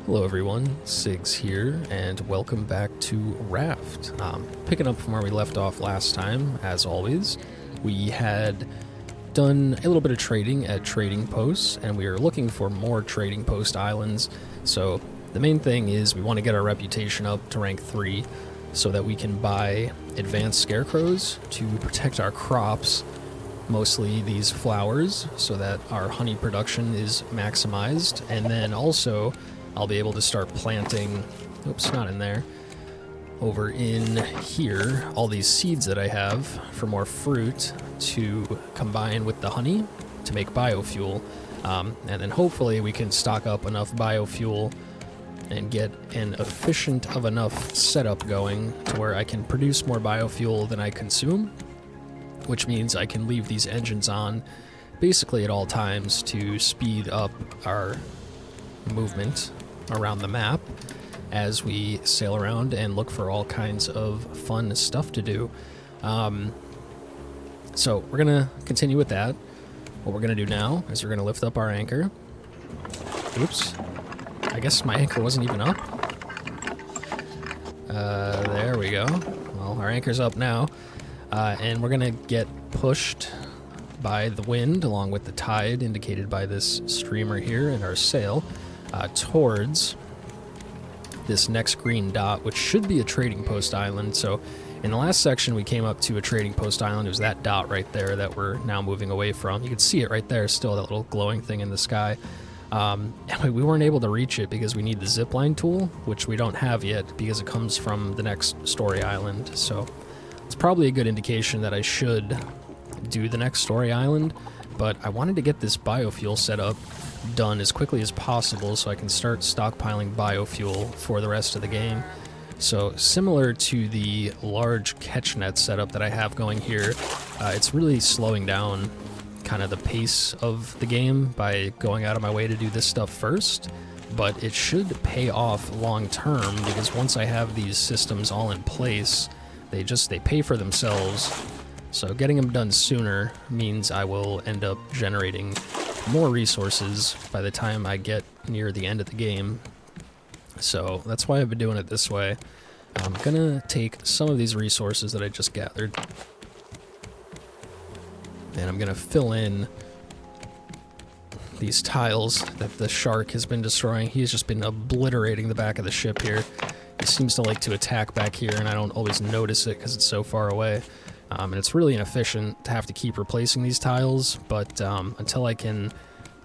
Hello everyone, Sigs here, and welcome back to Raft. Picking up from where we left off last time, as always, we had done a little bit of trading at trading posts, and we are looking for more trading post islands. So the main thing is we want to get our reputation up to rank 3 so that we can buy advanced scarecrows to protect our crops, mostly these flowers, so that our honey production is maximized, and then also I'll be able to start planting, oops, not in there, over in here, all these seeds that I have for more fruit to combine with the honey to make biofuel. And then hopefully we can stock up enough biofuel and get an efficient of enough setup going to where I can produce more biofuel than I consume, which means I can leave these engines on basically at all times to speed up our movement around the map as we sail around and look for all kinds of fun stuff to do. So we're gonna continue with that. What we're gonna do now is we're gonna lift up our anchor. Oops, I guess my anchor wasn't even up. There we go. Well, our anchor's up now, and we're gonna get pushed by the wind along with the tide indicated by this streamer here in our sail towards this next green dot, which should be a trading post island. So in the last section we came up to a trading post island. It was that dot right there that we're now moving away from. You can see it right there still, that little glowing thing in the sky. And we weren't able to reach it because we need the zipline tool, which we don't have yet because it comes from the next story island. So it's probably a good indication that I should do the next story island, but I wanted to get this biofuel set up done as quickly as possible so I can start stockpiling biofuel for the rest of the game. So similar to the large catch net setup that I have going here, it's really slowing down kind of the pace of the game by going out of my way to do this stuff first, but it should pay off long term because once I have these systems all in place, they pay for themselves. So getting them done sooner means I will end up generating more resources by the time I get near the end of the game. So that's why I've been doing it this way. I'm gonna take some of these resources that I just gathered, and I'm gonna fill in these tiles that the shark has been destroying. He's just been obliterating the back of the ship here. He seems to like to attack back here, and I don't always notice it because it's so far away. And it's really inefficient to have to keep replacing these tiles, but until I can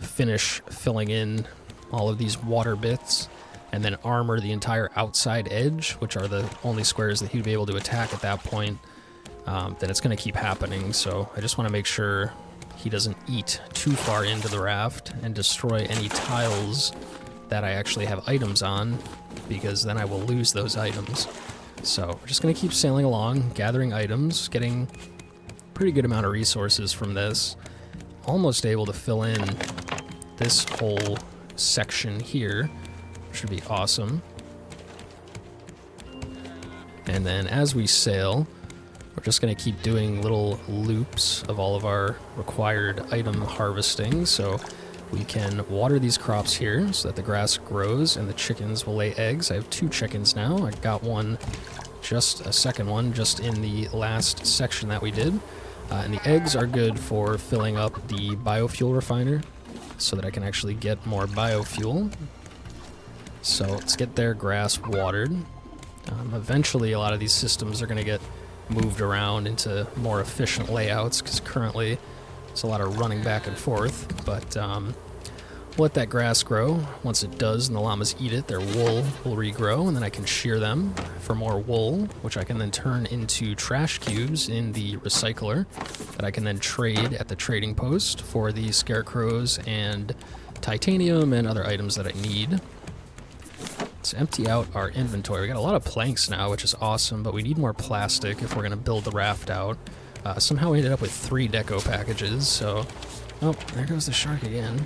finish filling in all of these water bits and then armor the entire outside edge, which are the only squares that he'd be able to attack at that point, then it's going to keep happening. So I just want to make sure he doesn't eat too far into the raft and destroy any tiles that I actually have items on, because then I will lose those items. So we're just going to keep sailing along, gathering items, getting a pretty good amount of resources from this. Almost able to fill in this whole section here, which would be awesome. And then as we sail, we're just going to keep doing little loops of all of our required item harvesting so we can water these crops here so that the grass grows and the chickens will lay eggs. I have 2 chickens now. I got a second one just in the last section that we did. And the eggs are good for filling up the biofuel refiner so that I can actually get more biofuel. So let's get their grass watered. Eventually a lot of these systems are going to get moved around into more efficient layouts because currently it's a lot of running back and forth, but let that grass grow. Once it does and the llamas eat it, their wool will regrow, and then I can shear them for more wool, which I can then turn into trash cubes in the recycler that I can then trade at the trading post for the scarecrows and titanium and other items that I need. Let's empty out our inventory. We got a lot of planks now, which is awesome, but we need more plastic if we're going to build the raft out. Somehow we ended up with 3 deco packages, so... Oh, there goes the shark again.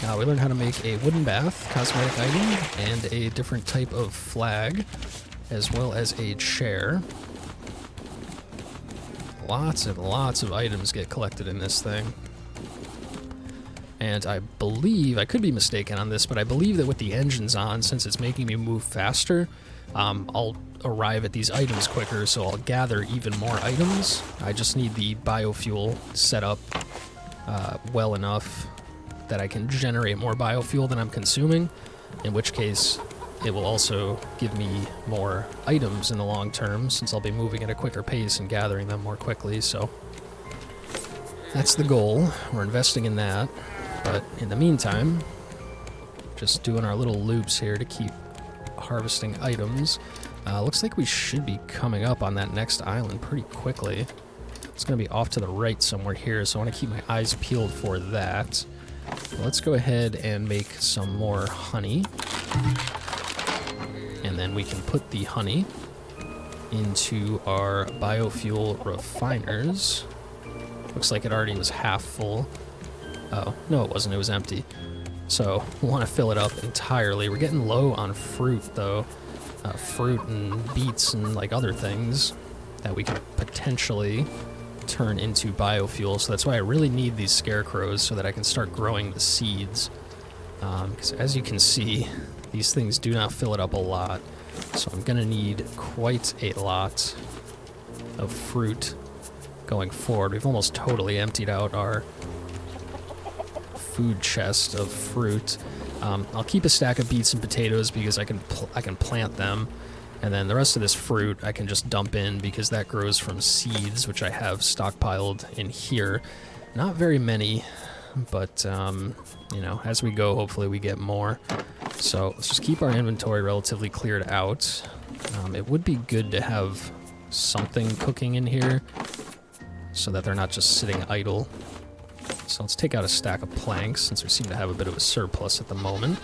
We learned how to make a wooden bath, cosmetic item, and a different type of flag, as well as a chair. Lots and lots of items get collected in this thing. And I believe, I could be mistaken on this, but I believe that with the engines on, since it's making me move faster, I'll arrive at these items quicker, so I'll gather even more items. I just need the biofuel set up well enough that I can generate more biofuel than I'm consuming, in which case it will also give me more items in the long term, since I'll be moving at a quicker pace and gathering them more quickly. So that's the goal. We're investing in that. But in the meantime, just doing our little loops here to keep harvesting items. Looks like we should be coming up on that next island pretty quickly. It's going to be off to the right somewhere here, so I want to keep my eyes peeled for that. Let's go ahead and make some more honey. And then we can put the honey into our biofuel refiners. Looks like it already was half full. Oh, no it wasn't, it was empty. So we want to fill it up entirely. We're getting low on fruit though. Fruit and beets and like other things that we could potentially turn into biofuel. So that's why I really need these scarecrows, so that I can start growing the seeds. Because as you can see, these things do not fill it up a lot. So I'm going to need quite a lot of fruit going forward. We've almost totally emptied out our food chest of fruit. I'll keep a stack of beets and potatoes because I can plant them, and then the rest of this fruit I can just dump in because that grows from seeds, which I have stockpiled in here. Not very many, but you know, as we go, hopefully we get more. So let's just keep our inventory relatively cleared out. It would be good to have something cooking in here so that they're not just sitting idle. So let's take out a stack of planks, since we seem to have a bit of a surplus at the moment.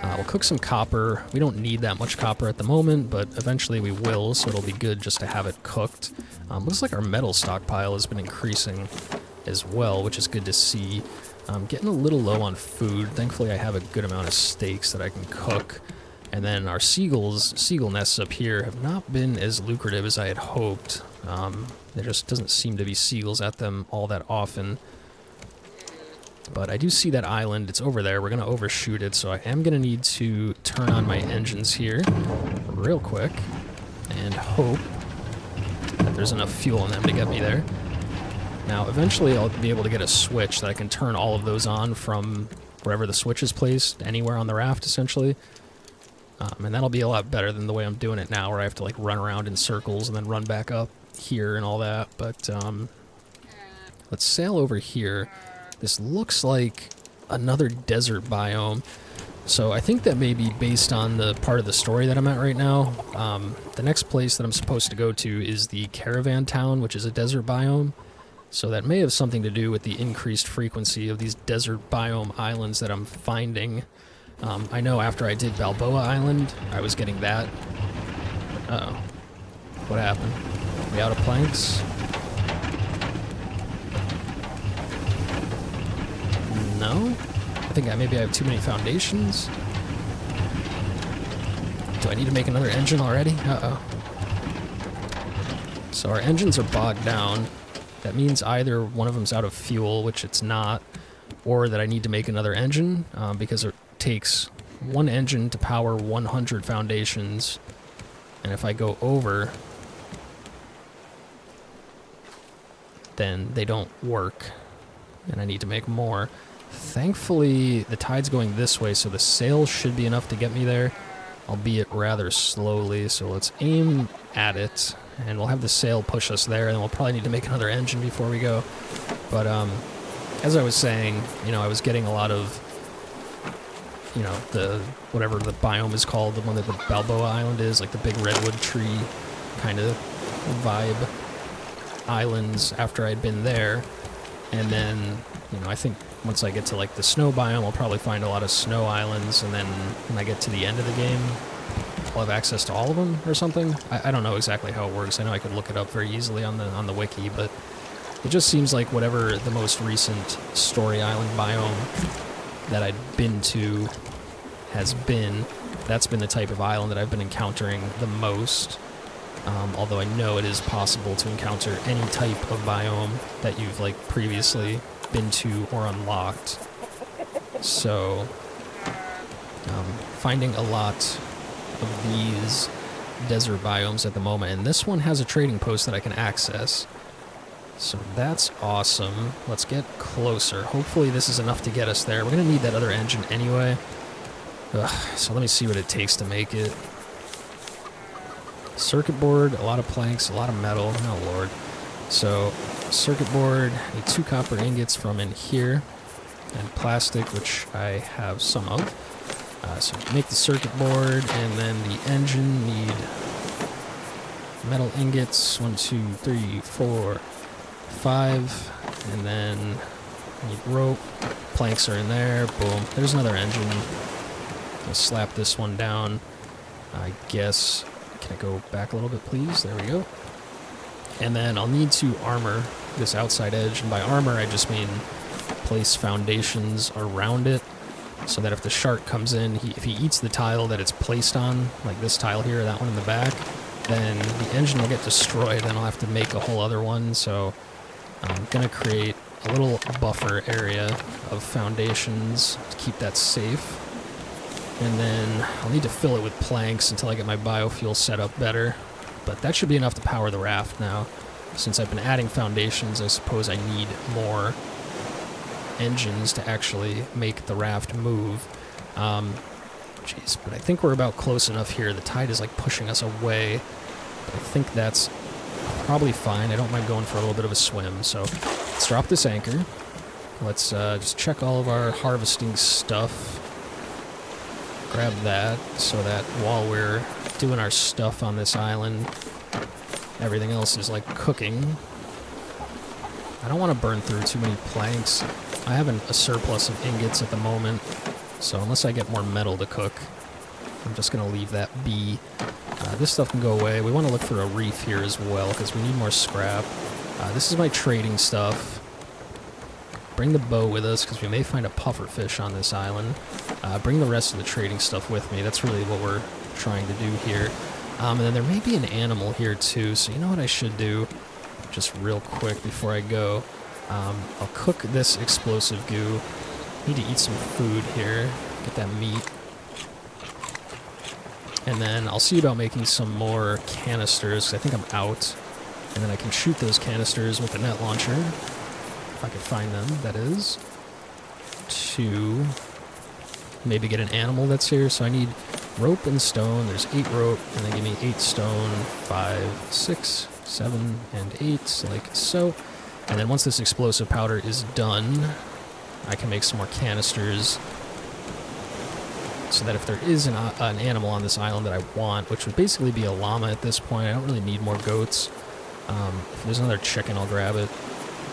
We'll cook some copper. We don't need that much copper at the moment, but eventually we will, so it'll be good just to have it cooked. Looks like our metal stockpile has been increasing as well, which is good to see. I'm getting a little low on food. Thankfully I have a good amount of steaks that I can cook. And then our seagull nests up here have not been as lucrative as I had hoped. There just doesn't seem to be seagulls at them all that often. But I do see that island. It's over there. We're going to overshoot it, so I am going to need to turn on my engines here real quick and hope that there's enough fuel in them to get me there. Now, eventually I'll be able to get a switch that I can turn all of those on from wherever the switch is placed, anywhere on the raft, essentially. And that'll be a lot better than the way I'm doing it now, where I have to like run around in circles and then run back up here and all that. But let's sail over here. This looks like another desert biome. So I think that may be based on the part of the story that I'm at right now. The next place that I'm supposed to go to is the Caravan town, which is a desert biome. So that may have something to do with the increased frequency of these desert biome islands that I'm finding. I know after I did Balboa Island, I was getting that. Uh-oh. What happened? Are we out of planks? No? I think maybe I have too many foundations. Do I need to make another engine already? Uh-oh. So our engines are bogged down. That means either one of them's out of fuel, which it's not, or that I need to make another engine, because it takes one engine to power 100 foundations. And if I go over, then they don't work, and I need to make more. Thankfully, the tide's going this way, so the sail should be enough to get me there, albeit rather slowly. So let's aim at it, and we'll have the sail push us there, and then we'll probably need to make another engine before we go. But as I was saying, you know, I was getting a lot of, you know, the whatever the biome is called, the one that the Balboa Island is, like the big redwood tree kind of vibe islands after I'd been there. And then, you know, I think once I get to like the snow biome, I'll probably find a lot of snow islands, and then when I get to the end of the game, I'll have access to all of them or something. I don't know exactly how it works. I know I could look it up very easily on the wiki, but it just seems like whatever the most recent story island biome that I'd been to has been, that's been the type of island that I've been encountering the most. Although I know it is possible to encounter any type of biome that you've like previously been to or unlocked. So, finding a lot of these desert biomes at the moment, and this one has a trading post that I can access. So that's awesome. Let's get closer. Hopefully this is enough to get us there. We're going to need that other engine anyway. So let me see what it takes to make it. Circuit board, a lot of planks, a lot of metal. Oh, Lord. So, circuit board, need 2 copper ingots from in here, and plastic, which I have some of. So make the circuit board, and then the engine need metal ingots, 1, 2, 3, 4, 5, and then need rope. Planks are in there. Boom. There's another engine. I'll slap this one down. I guess. Can I go back a little bit, please? There we go. And then I'll need to armor this outside edge. And by armor, I just mean place foundations around it so that if the shark comes in, if he eats the tile that it's placed on, like this tile here, that one in the back, then the engine will get destroyed. Then I'll have to make a whole other one. So I'm going to create a little buffer area of foundations to keep that safe. And then I'll need to fill it with planks until I get my biofuel set up better. But that should be enough to power the raft now. Since I've been adding foundations, I suppose I need more engines to actually make the raft move. Jeez, but I think we're about close enough here. The tide is like pushing us away. But I think that's probably fine. I don't mind going for a little bit of a swim. So let's drop this anchor. Let's just check all of our harvesting stuff. Grab that so that while we're doing our stuff on this island, everything else is like cooking. I don't want to burn through too many planks. I have a surplus of ingots at the moment, so unless I get more metal to cook, I'm just going to leave that be. This stuff can go away. We want to look for a reef here as well because we need more scrap. This is my trading stuff. Bring the bow with us because we may find a puffer fish on this island. Bring the rest of the trading stuff with me. That's really what we're trying to do here. And then there may be an animal here too, so you know what I should do? Just real quick before I go. I'll cook this explosive goo. Need to eat some food here. Get that meat. And then I'll see about making some more canisters, 'cause I think I'm out. And then I can shoot those canisters with the net launcher. If I can find them, that is. To maybe get an animal that's here. So I need rope and stone. There's 8 rope, and they give me 8 stone, 5, 6, 7, and 8, like so. And then once this explosive powder is done, I can make some more canisters so that if there is an animal on this island that I want, which would basically be a llama at this point, I don't really need more goats. If there's another chicken, I'll grab it.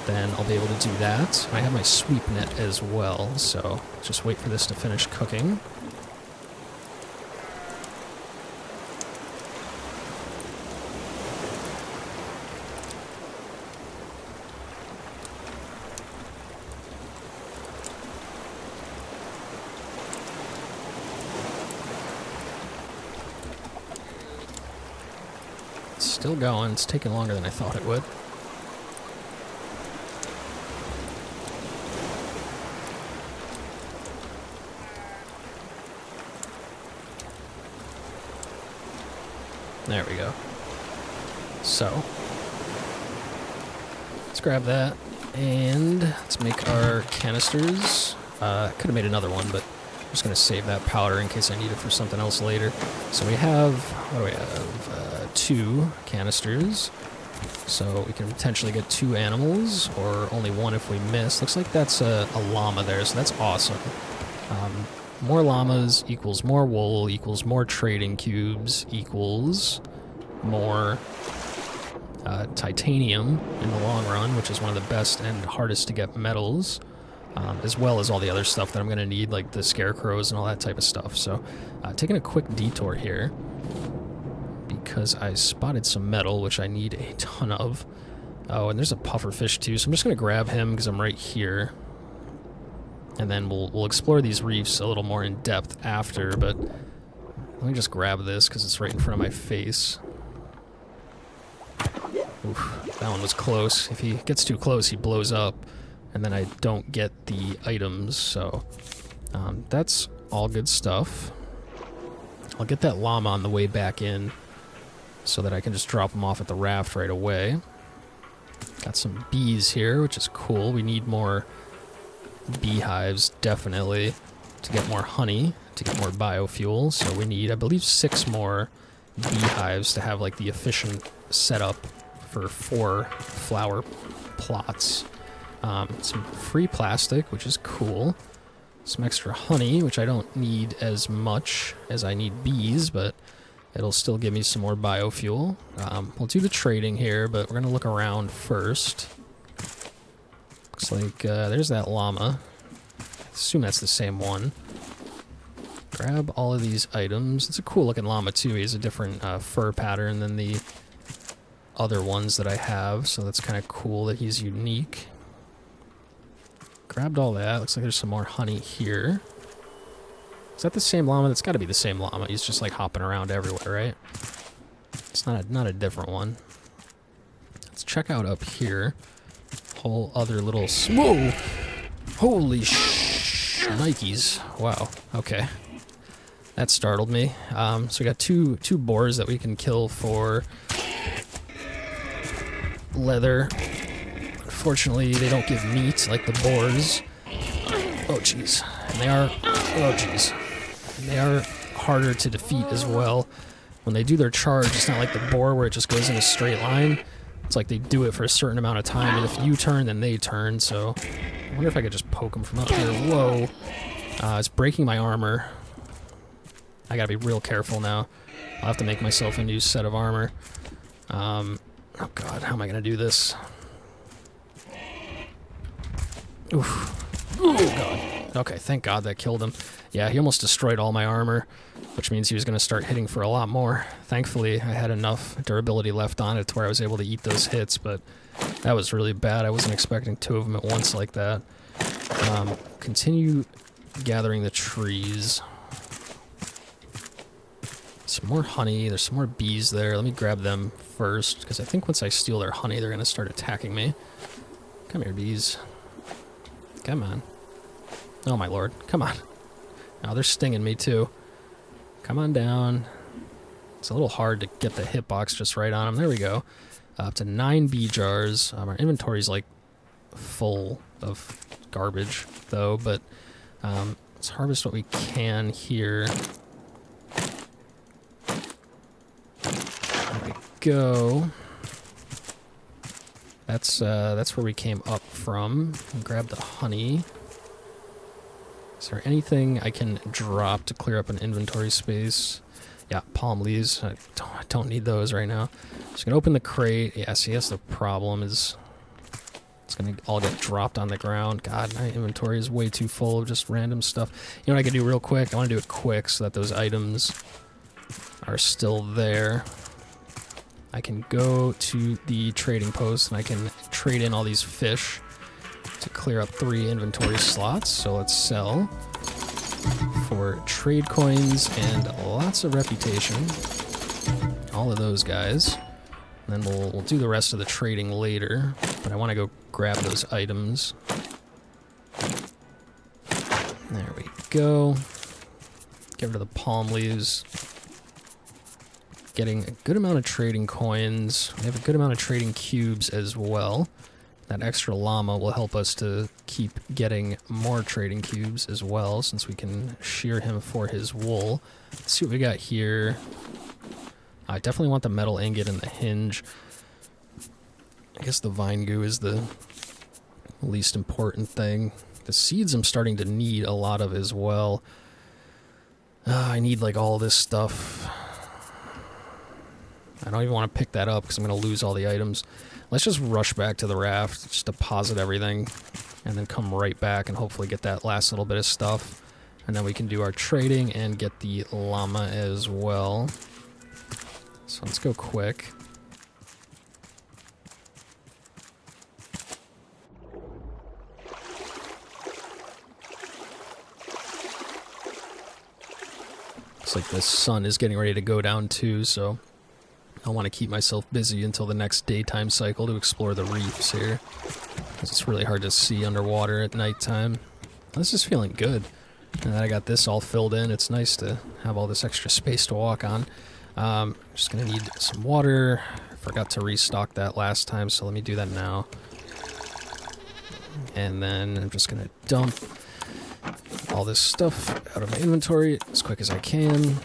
Then I'll be able to do that. I have my sweep net as well, so just wait for this to finish cooking. It's still going. It's taking longer than I thought it would. There we go. So, let's grab that, and let's make our canisters. I could have made another one, but I'm just going to save that powder in case I need it for something else later. So we have, what do we have? 2 canisters. So we can potentially get 2 animals, or only 1 if we miss. Looks like that's a llama there, so that's awesome. More llamas equals more wool equals more trading cubes equals more titanium in the long run, which is one of the best and hardest to get metals, as well as all the other stuff that I'm going to need, like the scarecrows and all that type of stuff. So taking a quick detour here because I spotted some metal, which I need a ton of. Oh, and there's a puffer fish too, so I'm just going to grab him because I'm right here. And then we'll explore these reefs a little more in depth after, but let me just grab this because it's right in front of my face. Oof, that one was close. If he gets too close, he blows up, and then I don't get the items, so That's all good stuff. I'll get that llama on the way back in so that I can just drop them off at the raft right away. Got some bees here, which is cool. We need more beehives, definitely, to get more honey, to get more biofuel. So we need, I believe, 6 more beehives to have like the efficient setup for 4 flower plots. Some free plastic, which is cool. Some extra honey, which I don't need as much as I need bees, but it'll still give me some more biofuel. We'll do the trading here, but we're going to look around first. Looks like there's that llama. I assume that's the same one. Grab all of these items. It's a cool looking llama too. He has a different fur pattern than the other ones that I have, so that's kind of cool that he's unique. Grabbed all that. Looks like there's some more honey here. Is that the same llama? That's got to be the same llama. He's just like hopping around everywhere, right? It's not a different one. Let's check out up here. Whole other little... Whoa! Holy Nikes. Wow. Okay. That startled me. So we got two boars that we can kill for leather. Unfortunately, they don't give meat like the boars. Oh, jeez. And they are... Oh, jeez. And they are harder to defeat as well. When they do their charge, it's not like the boar where it just goes in a straight line. It's like they do it for a certain amount of time, and if you turn, then they turn, so... I wonder if I could just poke them from up here. Whoa. It's breaking my armor. I gotta be real careful now. I'll have to make myself a new set of armor. Oh god, how am I gonna do this? Oof. Oh god. Okay, thank god that killed him. Yeah, he almost destroyed all my armor, which means he was gonna start hitting for a lot more. Thankfully, I had enough durability left on it to where I was able to eat those hits, but that was really bad. I wasn't expecting 2 of them at once like that. Continue gathering the trees. Some more honey. There's some more bees there. Let me grab them first, because I think once I steal their honey, they're going to start attacking me. Come here, bees. Come on. Oh, my lord. Come on. Now they're stinging me, too. Come on down. It's a little hard to get the hitbox just right on them. There we go. Up to 9 bee jars. Our inventory's, like, full of garbage, though, but let's harvest what we can here. There we go. That's where we came up from. Grab the honey. Is there anything I can drop to clear up an inventory space? Yeah, palm leaves. I don't need those right now. Just gonna open the crate. Yeah, see, that's the problem, is it's gonna all get dropped on the ground. God, my inventory is way too full of just random stuff. You know what I can do real quick? I want to do it quick so that those items are still there. I can go to the trading post and I can trade in all these fish to clear up 3 inventory slots. So let's sell for trade coins and lots of reputation. All of those guys. And then we'll do the rest of the trading later. But I want to go grab those items. There we go. Get rid of the palm leaves. Getting a good amount of trading coins. We have a good amount of trading cubes as well. That extra llama will help us to keep getting more trading cubes as well, since we can shear him for his wool. Let's see what we got here. I definitely want the metal ingot and the hinge. I guess the vine goo is the least important thing. The seeds I'm starting to need a lot of as well. I need like all this stuff. I don't even want to pick that up because I'm going to lose all the items. Let's just rush back to the raft, just deposit everything, and then come right back and hopefully get that last little bit of stuff. And then we can do our trading and get the llama as well. So let's go quick. Looks like the sun is getting ready to go down too, so I want to keep myself busy until the next daytime cycle to explore the reefs here, because it's really hard to see underwater at nighttime. This is feeling good. And then I got this all filled in. It's nice to have all this extra space to walk on. Just gonna need some water. Forgot to restock that last time, so let me do that now. And then I'm just gonna dump all this stuff out of my inventory as quick as I can.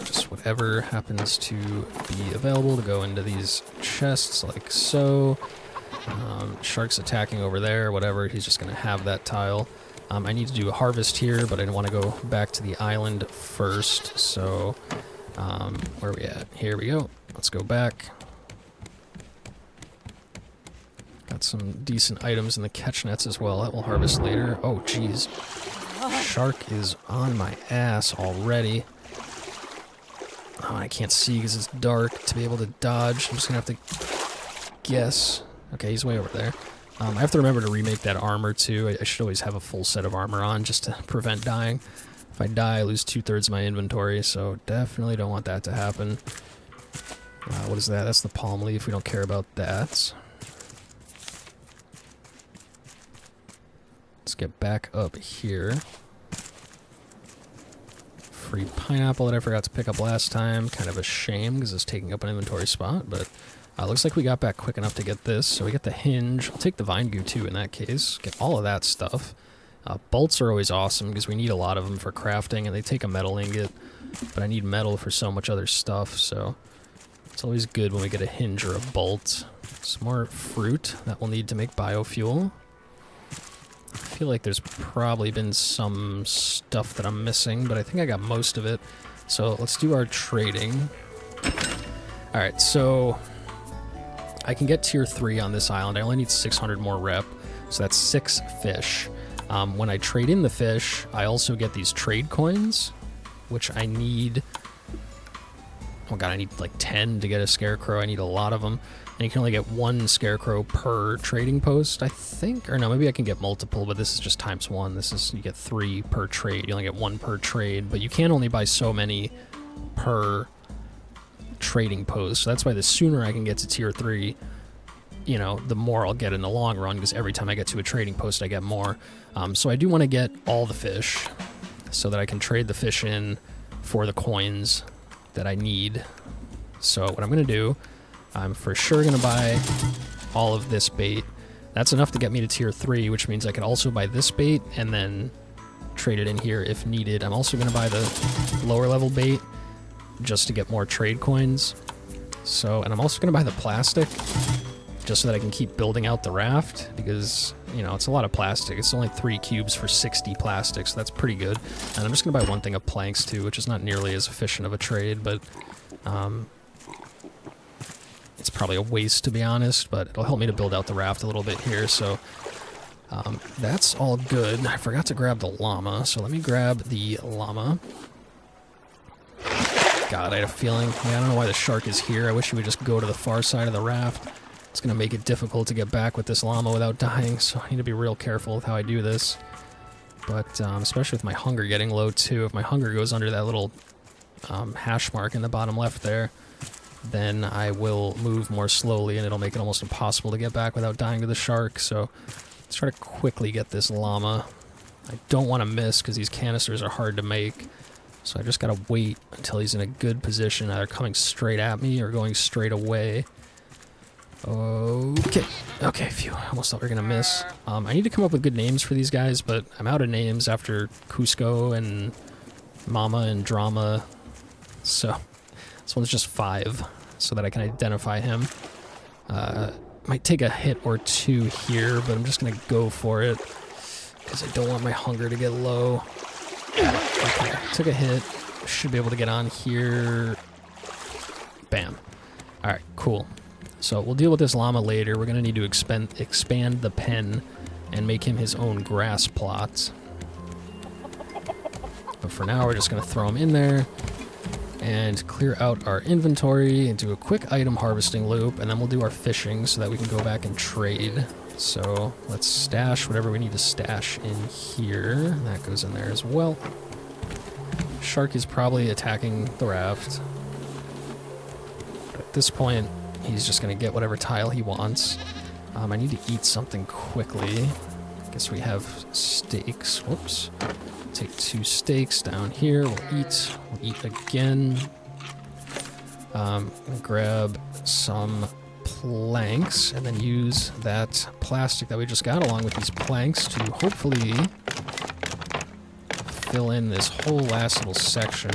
Just whatever happens to be available to go into these chests, like so. Shark's attacking over there, whatever, he's just gonna have that tile. I need to do a harvest here, but I want to go back to the island first, so where are we at? Here we go. Let's go back. Got some decent items in the catch nets as well. That will harvest later. Oh, jeez. Shark is on my ass already. Oh, I can't see because it's dark to be able to dodge. I'm just going to have to guess. Okay, he's way over there. I have to remember to remake that armor too. I should always have a full set of armor on just to prevent dying. If I die, I lose 2/3 of my inventory, so definitely don't want that to happen. What is that? That's the palm leaf. We don't care about that. Let's get back up here. Free pineapple that I forgot to pick up last time. Kind of a shame because it's taking up an inventory spot, but looks like we got back quick enough to get this. So we get the hinge. I'll take the vine goo too in that case. Get all of that stuff. Bolts are always awesome because we need a lot of them for crafting, and they take a metal ingot, but I need metal for so much other stuff, so it's always good when we get a hinge or a bolt. Some more fruit that we'll need to make biofuel. I feel like there's probably been some stuff that I'm missing, but I think I got most of it. So let's do our trading. Alright, so I can get tier 3 on this island. I only need 600 more rep, so that's 6 fish. When I trade in the fish, I also get these trade coins, which I need. Oh god, I need like 10 to get a scarecrow. I need a lot of them. And you can only get 1 scarecrow per trading post, I think. Or no, maybe I can get multiple, but this is just ×1. This is, you get 3 per trade. You only get 1 per trade, but you can only buy so many per trading post. So that's why the sooner I can get to tier 3, you know, the more I'll get in the long run, because every time I get to a trading post, I get more. So I do want to get all the fish so that I can trade the fish in for the coins that I need. So what I'm going to do, I'm for sure going to buy all of this bait. That's enough to get me to tier 3, which means I can also buy this bait and then trade it in here if needed. I'm also going to buy the lower level bait just to get more trade coins. So, and I'm also going to buy the plastic just so that I can keep building out the raft, because, you know, it's a lot of plastic. It's only 3 cubes for 60 plastic, so that's pretty good. And I'm just going to buy 1 thing of planks too, which is not nearly as efficient of a trade, but it's probably a waste, to be honest, but it'll help me to build out the raft a little bit here. So that's all good. I forgot to grab the llama, so let me grab the llama. God, I had a feeling. I don't know why the shark is here. I wish he would just go to the far side of the raft. It's going to make it difficult to get back with this llama without dying, so I need to be real careful with how I do this. But especially with my hunger getting low too, if my hunger goes under that little hash mark in the bottom left there, then I will move more slowly and it'll make it almost impossible to get back without dying to the shark. So let's try to quickly get this llama. I don't want to miss because these canisters are hard to make. So I just gotta wait until he's in a good position, either coming straight at me or going straight away. Okay. Okay, phew. I almost thought we were gonna miss. I need to come up with good names for these guys, but I'm out of names after Cusco and Mama and Drama. So this one's just 5, so that I can identify him. Might take a hit or 2 here, but I'm just gonna go for it, because I don't want my hunger to get low. Okay, took a hit. Should be able to get on here. Bam. Alright, cool. So we'll deal with this llama later. We're going to need to expand the pen and make him his own grass plot. But for now, we're just going to throw him in there and clear out our inventory and do a quick item harvesting loop, and then we'll do our fishing so that we can go back and trade. So let's stash whatever we need to stash in here. That goes in there as well. Shark is probably attacking the raft. But at this point, he's just going to get whatever tile he wants. I need to eat something quickly. Guess we have steaks. Whoops. Take 2 steaks down here. We'll eat again. Grab some planks and then use that plastic that we just got along with these planks to hopefully fill in this whole last little section.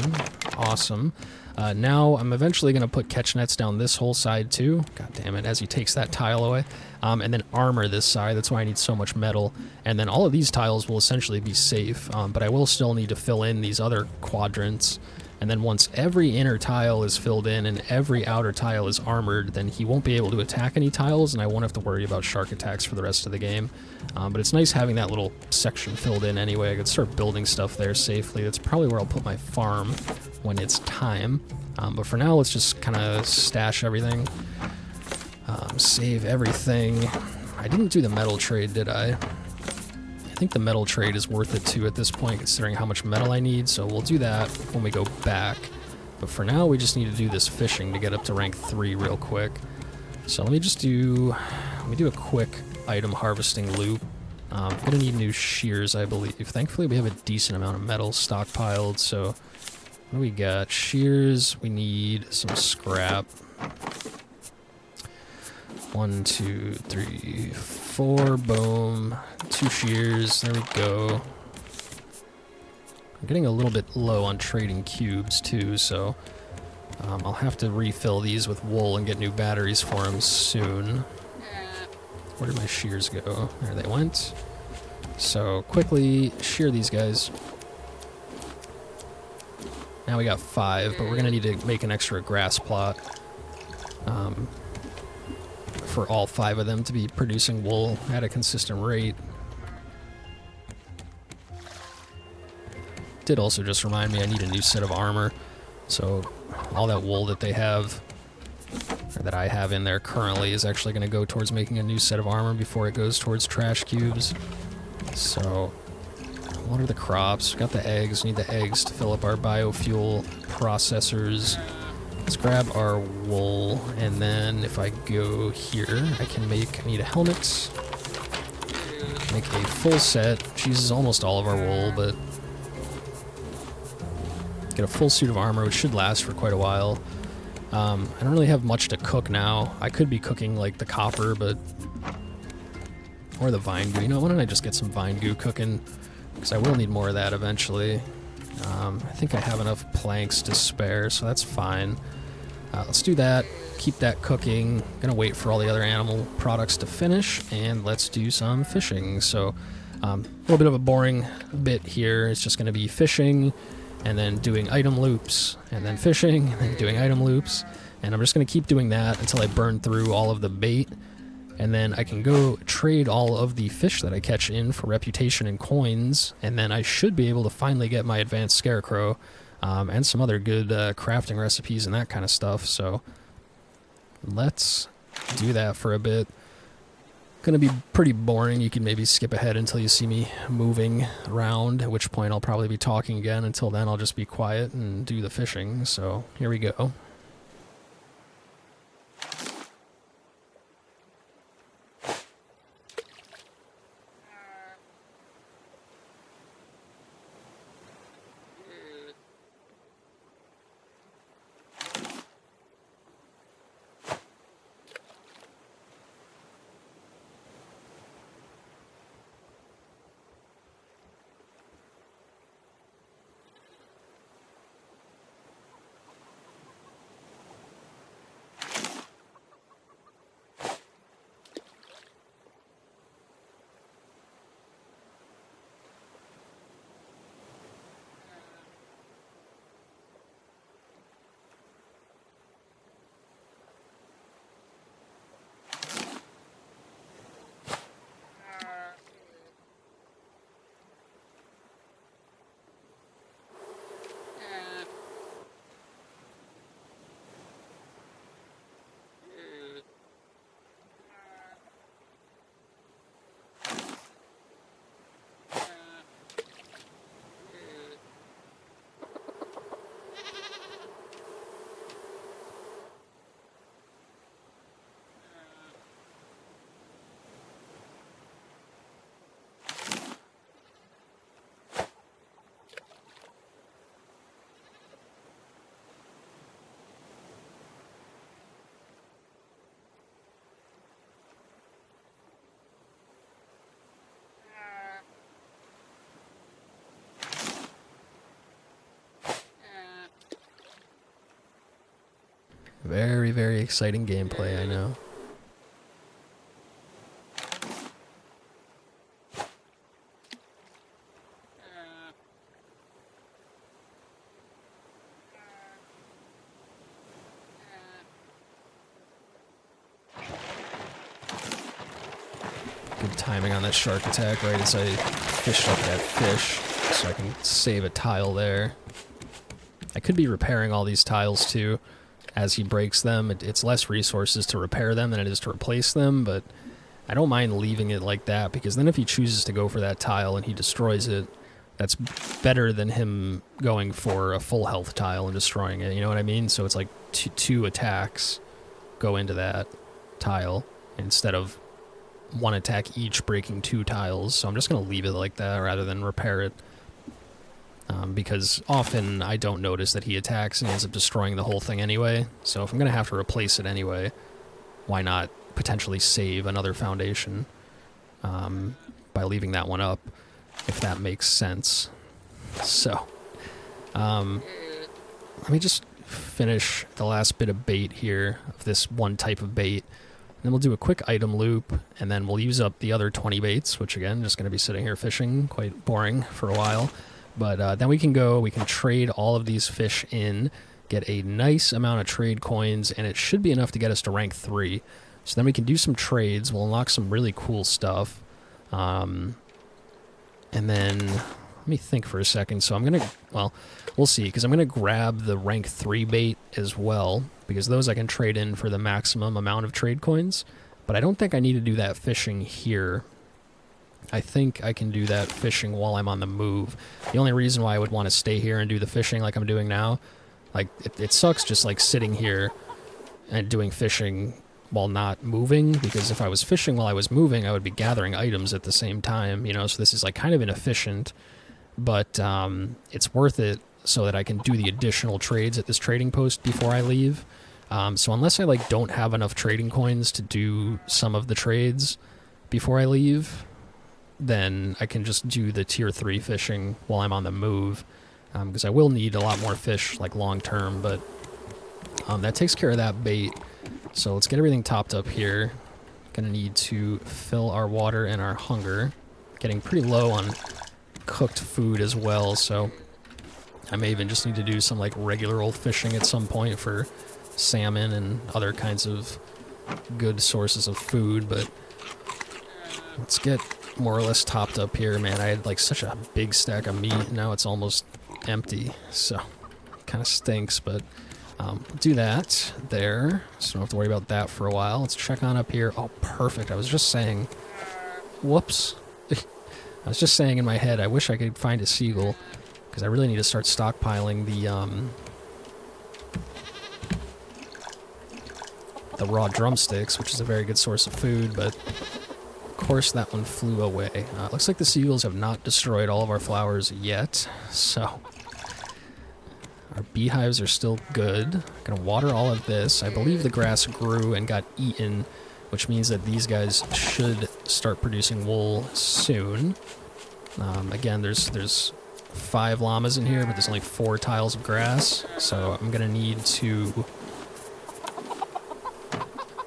Awesome. Now I'm eventually going to put catch nets down this whole side too. God damn it, as he takes that tile away. And then armor this side. That's why I need so much metal. And then all of these tiles will essentially be safe, but I will still need to fill in these other quadrants. And then once every inner tile is filled in and every outer tile is armored, then he won't be able to attack any tiles, and I won't have to worry about shark attacks for the rest of the game. But it's nice having that little section filled in anyway. I could start building stuff there safely. That's probably where I'll put my farm when it's time. But for now, let's just kind of stash everything. Save everything. I didn't do the metal trade, did I? I think the metal trade is worth it too at this point, considering how much metal I need, so we'll do that when we go back. But for now, we just need to do this fishing to get up to rank 3 real quick. So let me do a quick item harvesting loop. I'm gonna need new shears, I believe. Thankfully, we have a decent amount of metal stockpiled, so what do we got? Shears, we need some scrap. 1, 2, 3, 4, boom. 2 shears, there we go. I'm getting a little bit low on trading cubes too, so I'll have to refill these with wool and get new batteries for them soon. Where did my shears go? There they went. So quickly shear these guys. Now we got 5, but we're gonna need to make an extra grass plot. For all 5 of them to be producing wool at a consistent rate. Did also just remind me I need a new set of armor, so all that wool that they have, or that I have in there currently, is actually going to go towards making a new set of armor before it goes towards trash cubes. So what are the crops? We got the eggs. We need the eggs to fill up our biofuel processors. Let's grab our wool, and then if I go here, I need a helmet, make a full set, which uses almost all of our wool, but get a full suit of armor, which should last for quite a while. I don't really have much to cook now. I could be cooking like the copper, or the vine goo. You know, why don't I just get some vine goo cooking, because I will need more of that eventually. I think I have enough planks to spare, so that's fine. Let's do that, keep that cooking. Gonna wait for all the other animal products to finish, and let's do some fishing. So a little bit of a boring bit here. It's just gonna be fishing and then doing item loops, and then fishing and then doing item loops, and I'm just gonna keep doing that until I burn through all of the bait, and then I can go trade all of the fish that I catch in for reputation and coins, and then I should be able to finally get my advanced Scarecrow. And some other good crafting recipes and that kind of stuff, so let's do that for a bit. Gonna be pretty boring. You can maybe skip ahead until you see me moving around, at which point I'll probably be talking again. Until then, I'll just be quiet and do the fishing, so here we go. Very, very exciting gameplay, I know. Good timing on that shark attack, right as I fished up that fish, so I can save a tile there. I could be repairing all these tiles too as he breaks them. It's less resources to repair them than it is to replace them, but I don't mind leaving it like that, because then if he chooses to go for that tile and he destroys it, that's better than him going for a full health tile and destroying it, you know what I mean? So it's like two attacks go into that tile instead of one attack each breaking 2 tiles. So I'm just going to leave it like that rather than repair it. Because often I don't notice that he attacks and he ends up destroying the whole thing anyway. So if I'm going to have to replace it anyway, why not potentially save another foundation by leaving that one up, if that makes sense. So, let me just finish the last bit of bait here, of this one type of bait. Then we'll do a quick item loop, and then we'll use up the other 20 baits, which again, just going to be sitting here fishing, quite boring for a while. But then we can trade all of these fish in, get a nice amount of trade coins, and it should be enough to get us to rank 3. So then we can do some trades, we'll unlock some really cool stuff. And then, let me think for a second. So I'm going to, well, we'll see, because I'm going to grab the rank 3 bait as well, because those I can trade in for the maximum amount of trade coins. But I don't think I need to do that fishing here. I think I can do that fishing while I'm on the move. The only reason why I would want to stay here and do the fishing like I'm doing now, like, it sucks just like sitting here and doing fishing while not moving, because if I was fishing while I was moving, I would be gathering items at the same time, you know, so this is like kind of inefficient, but it's worth it so that I can do the additional trades at this trading post before I leave. So unless I like don't have enough trading coins to do some of the trades before I leave, then I can just do the tier 3 fishing while I'm on the move, because I will need a lot more fish like long term, but that takes care of that bait. So let's get everything topped up here. Gonna need to fill our water and our hunger. Getting pretty low on cooked food as well, so I may even just need to do some like regular old fishing at some point for salmon and other kinds of good sources of food, but let's get more or less topped up here, man. I had like such a big stack of meat, and now it's almost empty, so kind of stinks, but do that there, so don't have to worry about that for a while. Let's check on up here. Oh, perfect. I was just saying, whoops. I was just saying in my head, I wish I could find a seagull, because I really need to start stockpiling the raw drumsticks, which is a very good source of food, but of course that one flew away. Looks like the seagulls have not destroyed all of our flowers yet, so our beehives are still good. Gonna water all of this. I believe the grass grew and got eaten, which means that these guys should start producing wool soon. Again, there's 5 llamas in here, but there's only 4 tiles of grass, so I'm gonna need to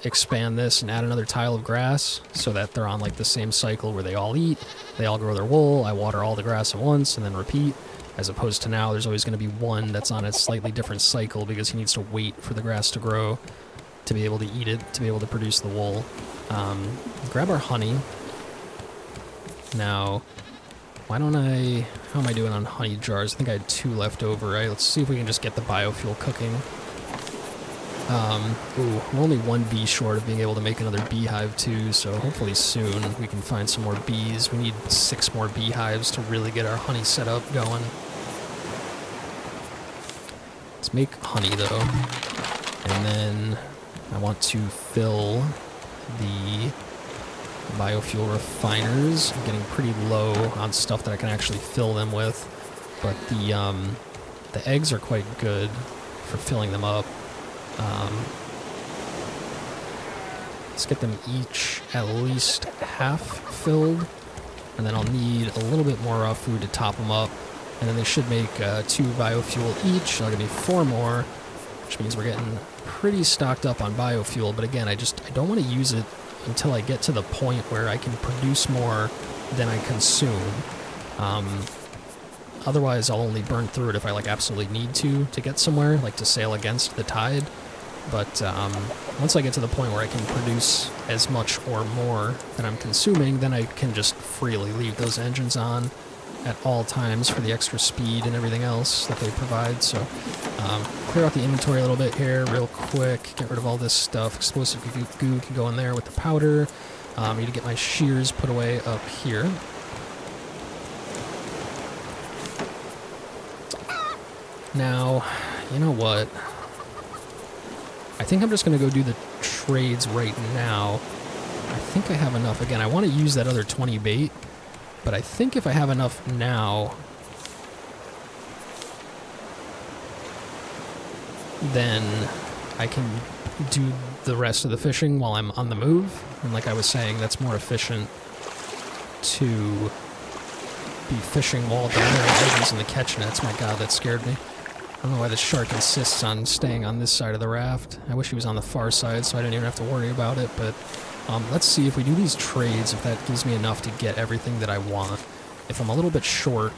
expand this and add another tile of grass so that they're on like the same cycle where they all eat, they all grow their wool, I water all the grass at once and then repeat, as opposed to now there's always going to be one that's on a slightly different cycle because he needs to wait for the grass to grow to be able to eat it, to be able to produce the wool. Grab our honey. Now, why don't I, how am I doing on honey jars? I think I had 2 left over, right? Let's see if we can just get the biofuel cooking. Ooh, we're only 1 bee short of being able to make another beehive too, so hopefully soon we can find some more bees. We need 6 more beehives to really get our honey setup going. Let's make honey though, and then I want to fill the biofuel refiners. I'm getting pretty low on stuff that I can actually fill them with, but the eggs are quite good for filling them up. Let's get them each at least half filled, and then I'll need a little bit more raw food to top them up, and then they should make 2 biofuel each. That'll give me 4 more, which means we're getting pretty stocked up on biofuel. But again, I don't want to use it until I get to the point where I can produce more than I consume. Otherwise, I'll only burn through it if I like absolutely need to get somewhere, like to sail against the tide. But once I get to the point where I can produce as much or more than I'm consuming, then I can just freely leave those engines on at all times for the extra speed and everything else that they provide. So clear out the inventory a little bit here real quick, get rid of all this stuff. Explosive goo can go in there with the powder. I need to get my shears put away up here. Now, you know what? I think I'm just going to go do the trades right now. I think I have enough. Again, I want to use that other 20 bait, but I think if I have enough now, then I can do the rest of the fishing while I'm on the move. And like I was saying, that's more efficient to be fishing while down there and using the catch nets. My god, that scared me. I don't know why the shark insists on staying on this side of the raft. I wish he was on the far side so I didn't even have to worry about it, but let's see if we do these trades, if that gives me enough to get everything that I want. If I'm a little bit short,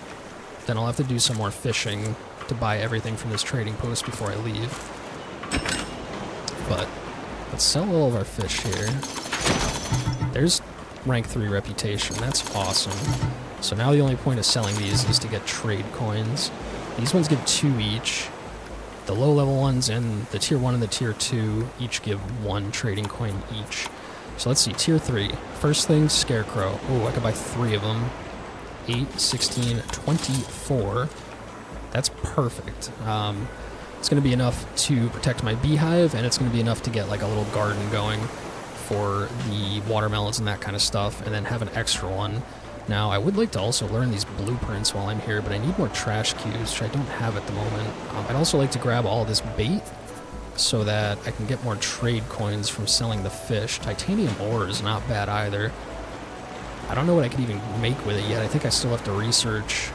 then I'll have to do some more fishing to buy everything from this trading post before I leave. But let's sell all of our fish here. There's rank 3 reputation. That's awesome. So now the only point of selling these is to get trade coins. These ones give 2 each. The low-level ones and the tier 1 and the tier 2 each give 1 trading coin each. So let's see, tier 3. First thing, Scarecrow. Oh, I could buy 3 of them. 8, 16, 24. That's perfect. It's going to be enough to protect my beehive, and it's going to be enough to get like a little garden going for the watermelons and that kind of stuff, and then have an extra one. Now, I would like to also learn these blueprints while I'm here, but I need more trash cubes, which I don't have at the moment. I'd also like to grab all this bait so that I can get more trade coins from selling the fish. Titanium ore is not bad either. I don't know what I could even make with it yet. I think I still have to research,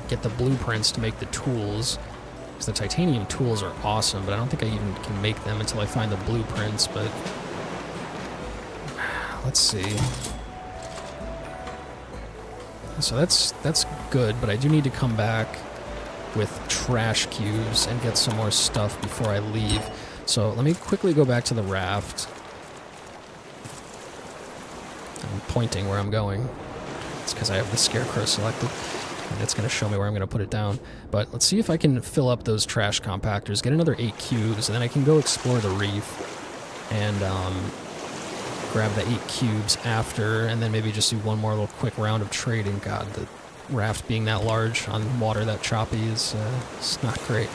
get the blueprints to make the tools, because the titanium tools are awesome, but I don't think I even can make them until I find the blueprints. But let's see. So that's good, but I do need to come back with trash cubes and get some more stuff before I leave. So let me quickly go back to the raft. I'm pointing where I'm going. It's because I have the Scarecrow selected, and it's going to show me where I'm going to put it down. But let's see if I can fill up those trash compactors, get another 8 cubes, and then I can go explore the reef and grab the 8 cubes after, and then maybe just do one more little quick round of trading. God, the raft being that large on water that choppy is it's not great.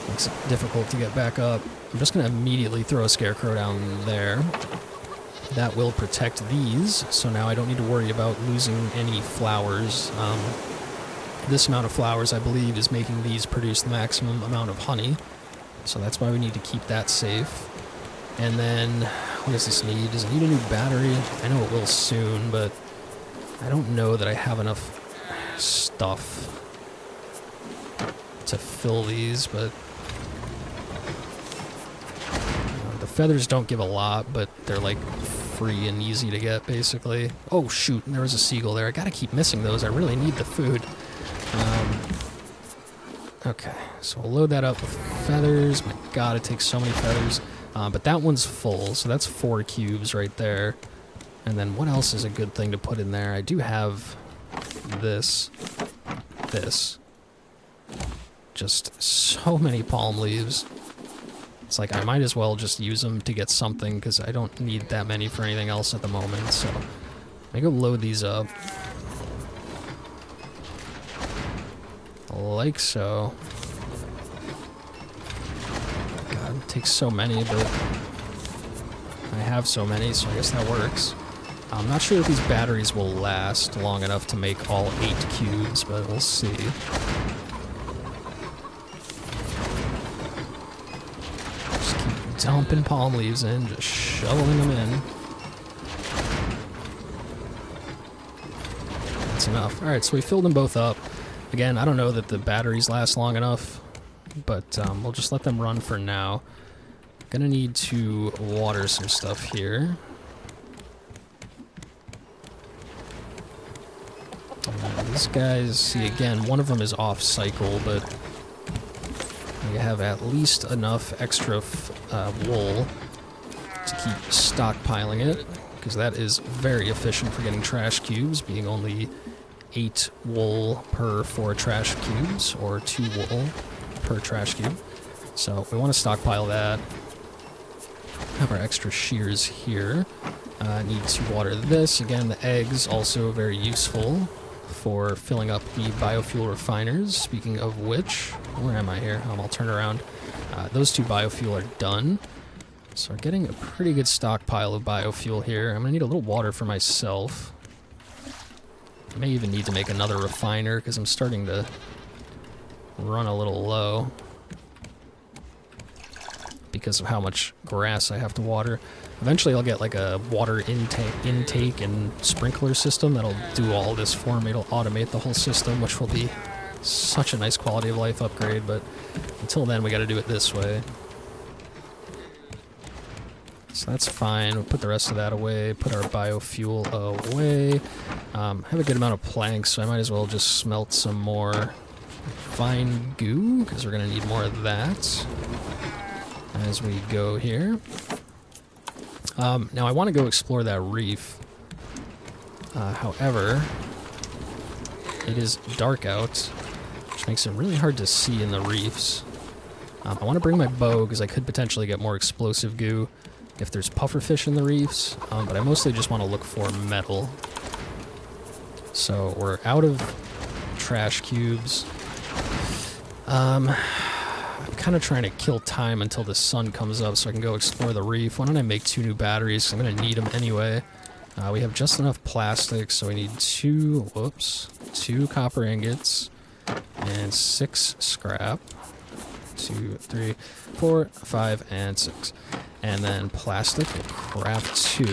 Makes it difficult to get back up. I'm just going to immediately throw a Scarecrow down there. That will protect these, so now I don't need to worry about losing any flowers. This amount of flowers, I believe, is making these produce the maximum amount of honey, so that's why we need to keep that safe. And then, what does this need? Does it need a new battery? I know it will soon, but I don't know that I have enough stuff to fill these, but the feathers don't give a lot, but they're like free and easy to get, basically. Oh shoot, there was a seagull there. I gotta keep missing those. I really need the food. Okay, so we'll load that up with feathers. My god, it takes so many feathers. But that one's full, so that's 4 cubes right there. And then what else is a good thing to put in there? I do have this. Just so many palm leaves. It's like I might as well just use them to get something, because I don't need that many for anything else at the moment. So let me go load these up. Like so. God, it takes so many, but I have so many, so I guess that works. I'm not sure if these batteries will last long enough to make all 8 cubes, but we'll see. Just keep dumping palm leaves in, just shoveling them in. That's enough. Alright, so we filled them both up. Again, I don't know that the batteries last long enough but we'll just let them run for now. Gonna need to water some stuff here. These guys, see again, one of them is off cycle, but we have at least enough extra wool to keep stockpiling it, because that is very efficient for getting trash cubes, being only 8 wool per 4 trash cubes, or 2 wool per trash cube. So we want to stockpile that. Have our extra shears here. Need to water this. Again, the eggs also very useful for filling up the biofuel refiners. Speaking of which, where am I here? I'll turn around. Those 2 biofuel are done. So we're getting a pretty good stockpile of biofuel here. I'm going to need a little water for myself. I may even need to make another refiner because I'm starting to run a little low because of how much grass I have to water. Eventually I'll get like a water intake and sprinkler system that'll do all this for me. It'll automate the whole system, which will be such a nice quality of life upgrade, but until then we got to do it this way. So that's fine. We'll put the rest of that away, put our biofuel away. Have a good amount of planks, so I might as well just smelt some more fine goo, because we're going to need more of that as we go here. Now I want to go explore that reef. However, it is dark out, which makes it really hard to see in the reefs. I want to bring my bow, because I could potentially get more explosive goo if there's pufferfish in the reefs, but I mostly just want to look for metal. So we're out of trash cubes. I'm kind of trying to kill time until the sun comes up so I can go explore the reef. Why don't I make 2 new batteries? I'm going to need them anyway. We have just enough plastic, so we need 2 copper ingots and 6 scrap. 2, 3, 4, 5, and 6. And then plastic, we'll craft 2.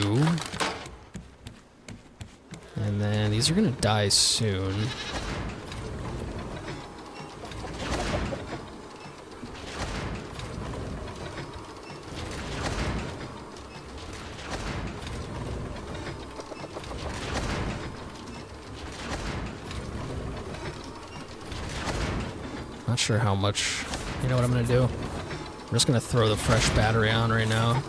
And then these are going to die soon. Not sure how much. You know what I'm going to do? I'm just going to throw the fresh battery on right now.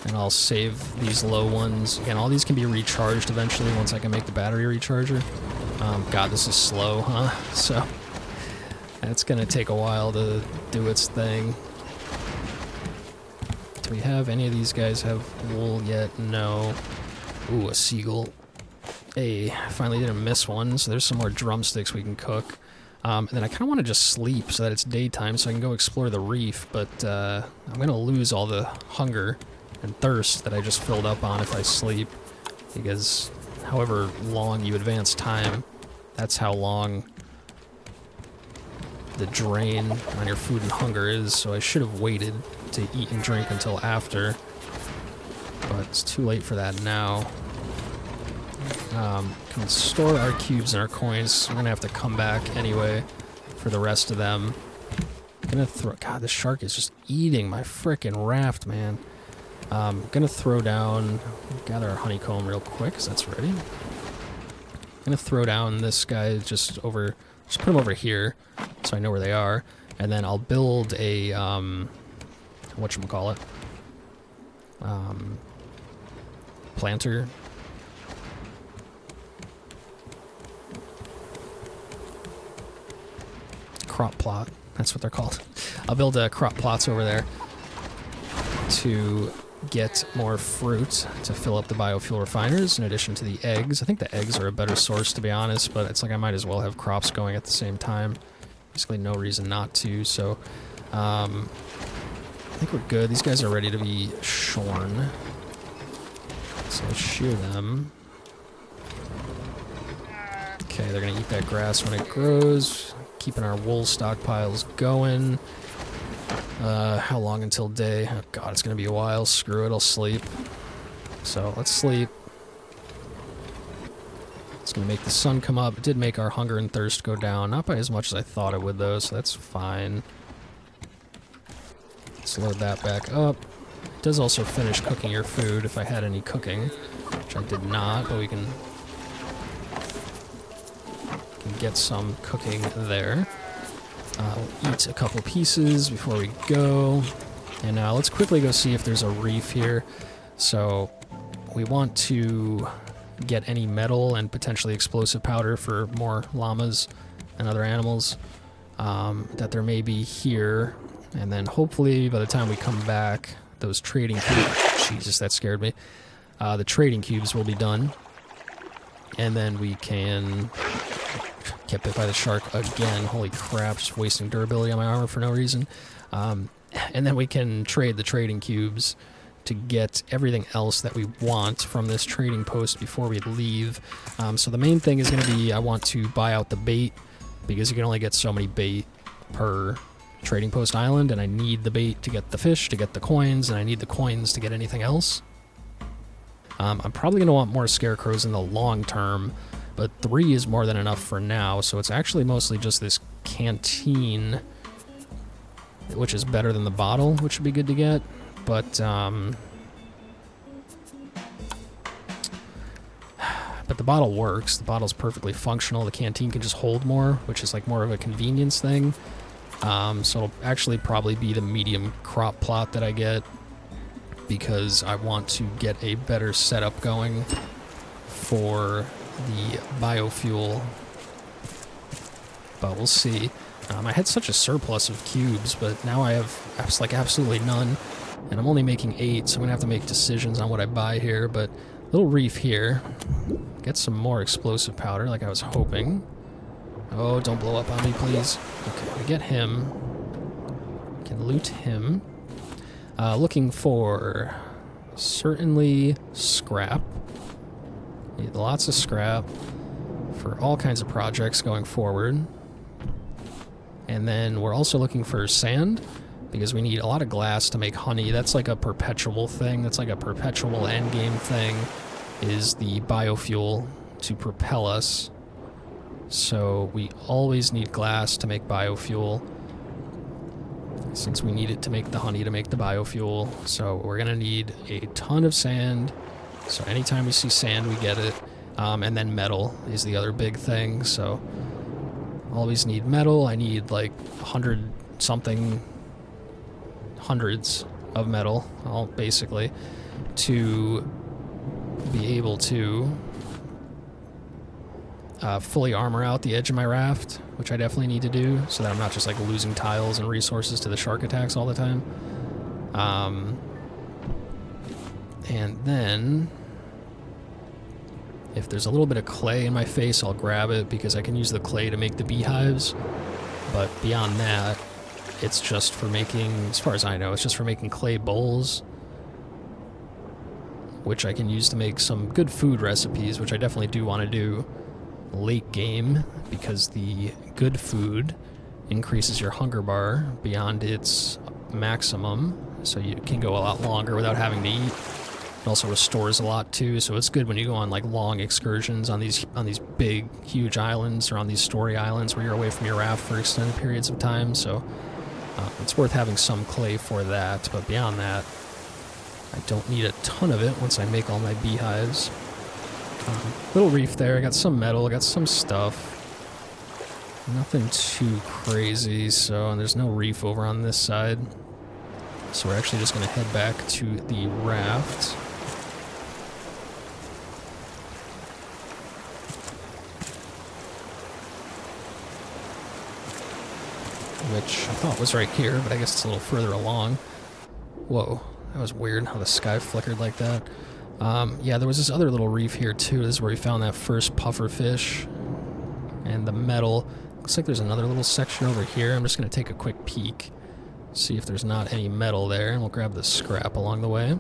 And I'll save these low ones. Again, all these can be recharged eventually once I can make the battery recharger. God, this is slow, huh? So, that's going to take a while to do its thing. Do we have any of these guys have wool yet? No. Ooh, a seagull. Hey, finally didn't miss one, so there's some more drumsticks we can cook. And then I kind of want to just sleep so that it's daytime so I can go explore the reef, but I'm going to lose all the hunger and thirst that I just filled up on if I sleep, because however long you advance time, that's how long the drain on your food and hunger is, so I should have waited to eat and drink until after, but it's too late for that now. Can store our cubes and our coins. We're gonna have to come back anyway for the rest of them. Gonna throw. God, this shark is just eating my frickin' raft, man. Gonna throw down. Gather our honeycomb real quick, cause that's ready. Gonna throw down this guy just over. Just put him over here, so I know where they are, and then I'll build a whatchamacallit? Planter. Crop plot, that's what they're called. I'll build crop plots over there to get more fruit to fill up the biofuel refiners in addition to the eggs. I think the eggs are a better source, to be honest, but it's like I might as well have crops going at the same time. Basically no reason not to, so I think we're good. These guys are ready to be shorn, so let's shear them. Okay, they're gonna eat that grass when it grows. Keeping our wool stockpiles going. How long until day? Oh god, it's gonna be a while. Screw it, I'll sleep. So let's sleep. Let's It's going to make the sun come up. It did make our hunger and thirst go down. Not by as much as I thought it would, though, so that's fine. Let's load that back up. It does also finish cooking your food if I had any cooking, which I did not, but we can get some cooking there. We'll eat a couple pieces before we go. And now let's quickly go see if there's a reef here. So we want to get any metal and potentially explosive powder for more llamas and other animals that there may be here. And then hopefully by the time we come back, those trading cubes, Jesus, that scared me. The trading cubes will be done. And then we can get bit by the shark again. Holy crap, just wasting durability on my armor for no reason. And then we can trade the trading cubes to get everything else that we want from this trading post before we leave. So the main thing is going to be I want to buy out the bait, because you can only get so many bait per trading post island, and I need the bait to get the fish, to get the coins, and I need the coins to get anything else. I'm probably going to want more scarecrows in the long term, but 3 is more than enough for now, so it's actually mostly just this canteen, which is better than the bottle, which would be good to get. But the bottle works. The bottle's perfectly functional. The canteen can just hold more, which is like more of a convenience thing. So it'll actually probably be the medium crop plot that I get, because I want to get a better setup going for the biofuel. But we'll see. I had such a surplus of cubes, but now I have like absolutely none. And I'm only making 8, so I'm going to have to make decisions on what I buy here. But little reef here. Get some more explosive powder like I was hoping. Oh, don't blow up on me, please. Okay, we get him. Can loot him. Looking for certainly scrap. Need lots of scrap for all kinds of projects going forward. And then we're also looking for sand, because we need a lot of glass to make honey. That's like a perpetual thing. That's like a perpetual endgame thing, is the biofuel to propel us. So we always need glass to make biofuel, since we need it to make the honey to make the biofuel. So we're going to need a ton of sand. So anytime we see sand, we get it. And then metal is the other big thing. So always need metal. I need like 100-something, hundreds of metal, basically, to be able to fully armor out the edge of my raft, which I definitely need to do, so that I'm not just like losing tiles and resources to the shark attacks all the time. And then if there's a little bit of clay in my face, I'll grab it, because I can use the clay to make the beehives. But beyond that, it's just for making, as far as I know, it's just for making clay bowls, which I can use to make some good food recipes, which I definitely do want to do late game, because the good food increases your hunger bar beyond its maximum, so you can go a lot longer without having to eat. It also restores a lot too, so it's good when you go on like long excursions on these big, huge islands, or on these story islands where you're away from your raft for extended periods of time. So it's worth having some clay for that, but beyond that, I don't need a ton of it once I make all my beehives. Little reef there. I got some metal, I got some stuff. Nothing too crazy, and there's no reef over on this side. So we're actually just going to head back to the raft. Which I thought was right here, but I guess it's a little further along. Whoa, that was weird how the sky flickered like that. Yeah, there was this other little reef here too. This is where we found that first puffer fish and the metal. Looks like there's another little section over here. I'm just going to take a quick peek, see if there's not any metal there, and we'll grab the scrap along the way.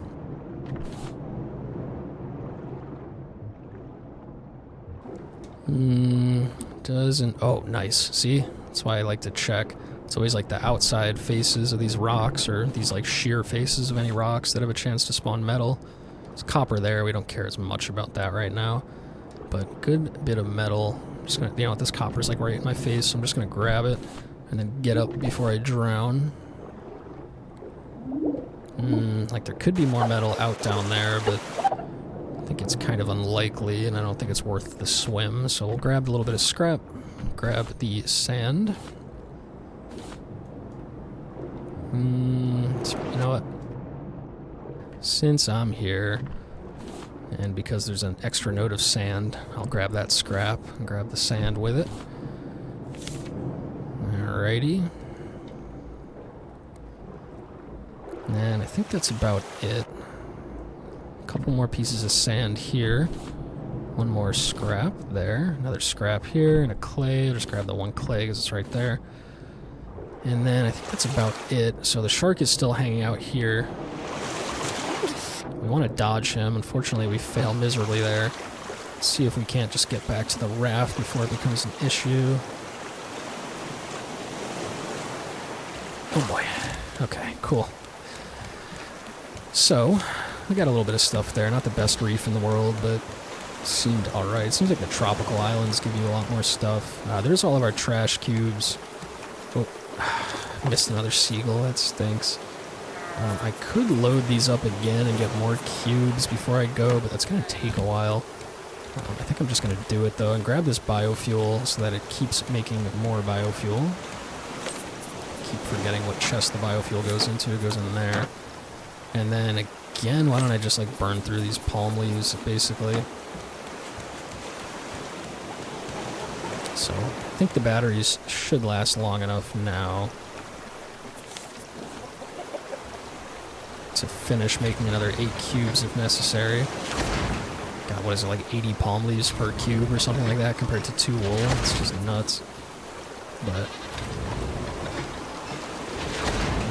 Doesn't... Oh, nice. See? That's why I like to check. It's always like the outside faces of these rocks, or these like sheer faces of any rocks that have a chance to spawn metal. There's copper there. We don't care as much about that right now. but good bit of metal. I'm just gonna, you know, this copper's like right in my face, so I'm just gonna grab it and then get up before I drown. Like there could be more metal out down there, but I think it's kind of unlikely, and I don't think it's worth the swim, so we'll grab a little bit of scrap, grab the sand. You know what? Since I'm here, and because there's an extra note of sand, I'll grab that scrap and grab the sand with it. Alrighty. And I think that's about it. A couple more pieces of sand here. One more scrap there. Another scrap here, and a clay. I'll just grab the one clay because it's right there. And then I think that's about it. So the shark is still hanging out here. We want to dodge him. Unfortunately, we fail miserably there. Let's see if we can't just get back to the raft before it becomes an issue. Oh boy. Okay, cool. So, we got a little bit of stuff there. Not the best reef in the world, but seemed alright. Seems like the tropical islands give you a lot more stuff. There's all of our trash cubes. Oh, missed another seagull. That stinks. I could load these up again and get more cubes before I go, but that's going to take a while. I think I'm just going to do it, though, and grab this biofuel so that it keeps making more biofuel. Keep forgetting what chest the biofuel goes into. It goes in there. And then, again, why don't I just, like, burn through these palm leaves, basically. So, I think the batteries should last long enough now to finish making another 8 cubes if necessary. God, what is it, like 80 palm leaves per cube or something like that compared to 2 wool? It's just nuts. But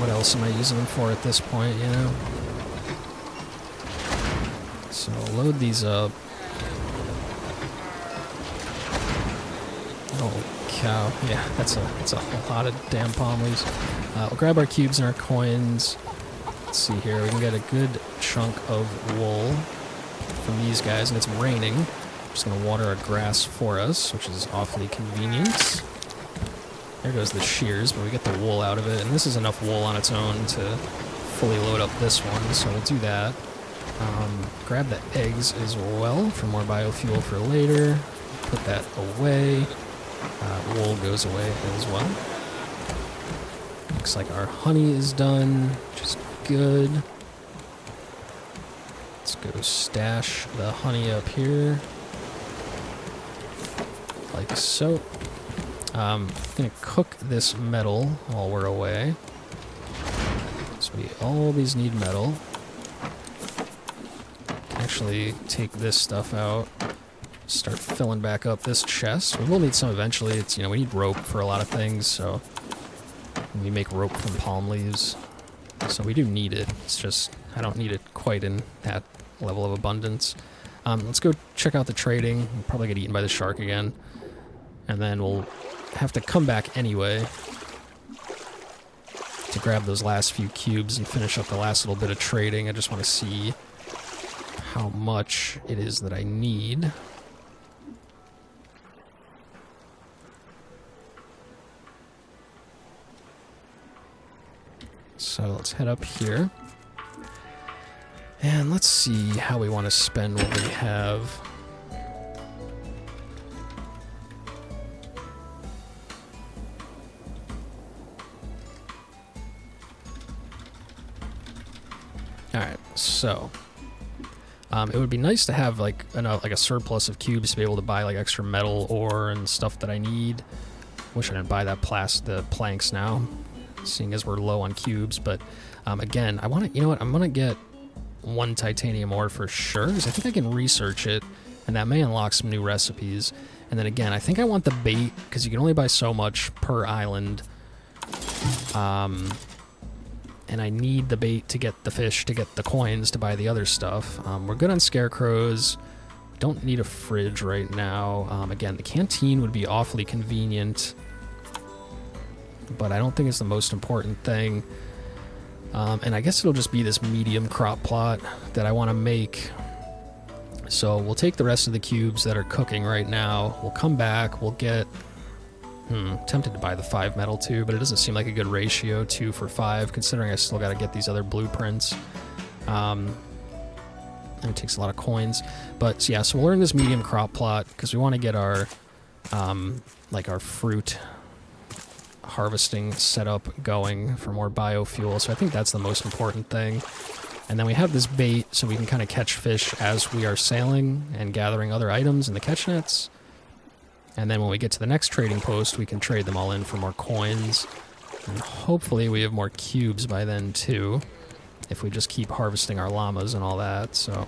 what else am I using them for at this point, you know? So load these up. Oh cow, yeah, that's a lot of damn palm leaves. We'll grab our cubes and our coins. Let's see here, we can get a good chunk of wool from these guys, and it's raining. I'm just going to water our grass for us, which is awfully convenient. There goes the shears, but we get the wool out of it, and this is enough wool on its own to fully load up this one, so we'll do that. Grab the eggs as well for more biofuel for later. Put that away. Wool goes away as well. Looks like our honey is done, which is good. Let's go stash the honey up here. Like so. I'm gonna cook this metal while we're away. So we always need metal. Actually take this stuff out. Start filling back up this chest. We will need some eventually. It's, you know, we need rope for a lot of things, so we make rope from palm leaves. So we do need it. It's just I don't need it quite in that level of abundance. Let's go check out the trading. We'll probably get eaten by the shark again. And then we'll have to come back anyway to grab those last few cubes and finish up the last little bit of trading. I just want to see how much it is that I need. So let's head up here. And let's see how we want to spend what we have. Alright, so it would be nice to have like a surplus of cubes to be able to buy like extra metal ore and stuff that I need. Wish I didn't buy that the planks now, seeing as we're low on cubes. But again, I want to, you know what, I'm gonna get 1 titanium ore for sure, because I think I can research it, and that may unlock some new recipes. And then again, I think I want the bait, because you can only buy so much per island. And I need the bait to get the fish, to get the coins, to buy the other stuff. We're good on Scarecrows. Don't need a fridge right now. Again, the canteen would be awfully convenient, but I don't think it's the most important thing. And I guess it'll just be this medium crop plot that I want to make So we'll take the rest of the cubes that are cooking right now. We'll come back. We'll get... tempted to buy the 5 metal too, but it doesn't seem like a good ratio, 2 for 5, considering I still got to get these other blueprints. And it takes a lot of coins. But yeah, so we'll learn this medium crop plot because we want to get our, like our fruit harvesting setup going for more biofuel. So I think that's the most important thing. And then we have this bait so we can kind of catch fish as we are sailing and gathering other items in the catch nets. And then when we get to the next trading post, we can trade them all in for more coins. And hopefully we have more cubes by then too, if we just keep harvesting our llamas and all that. So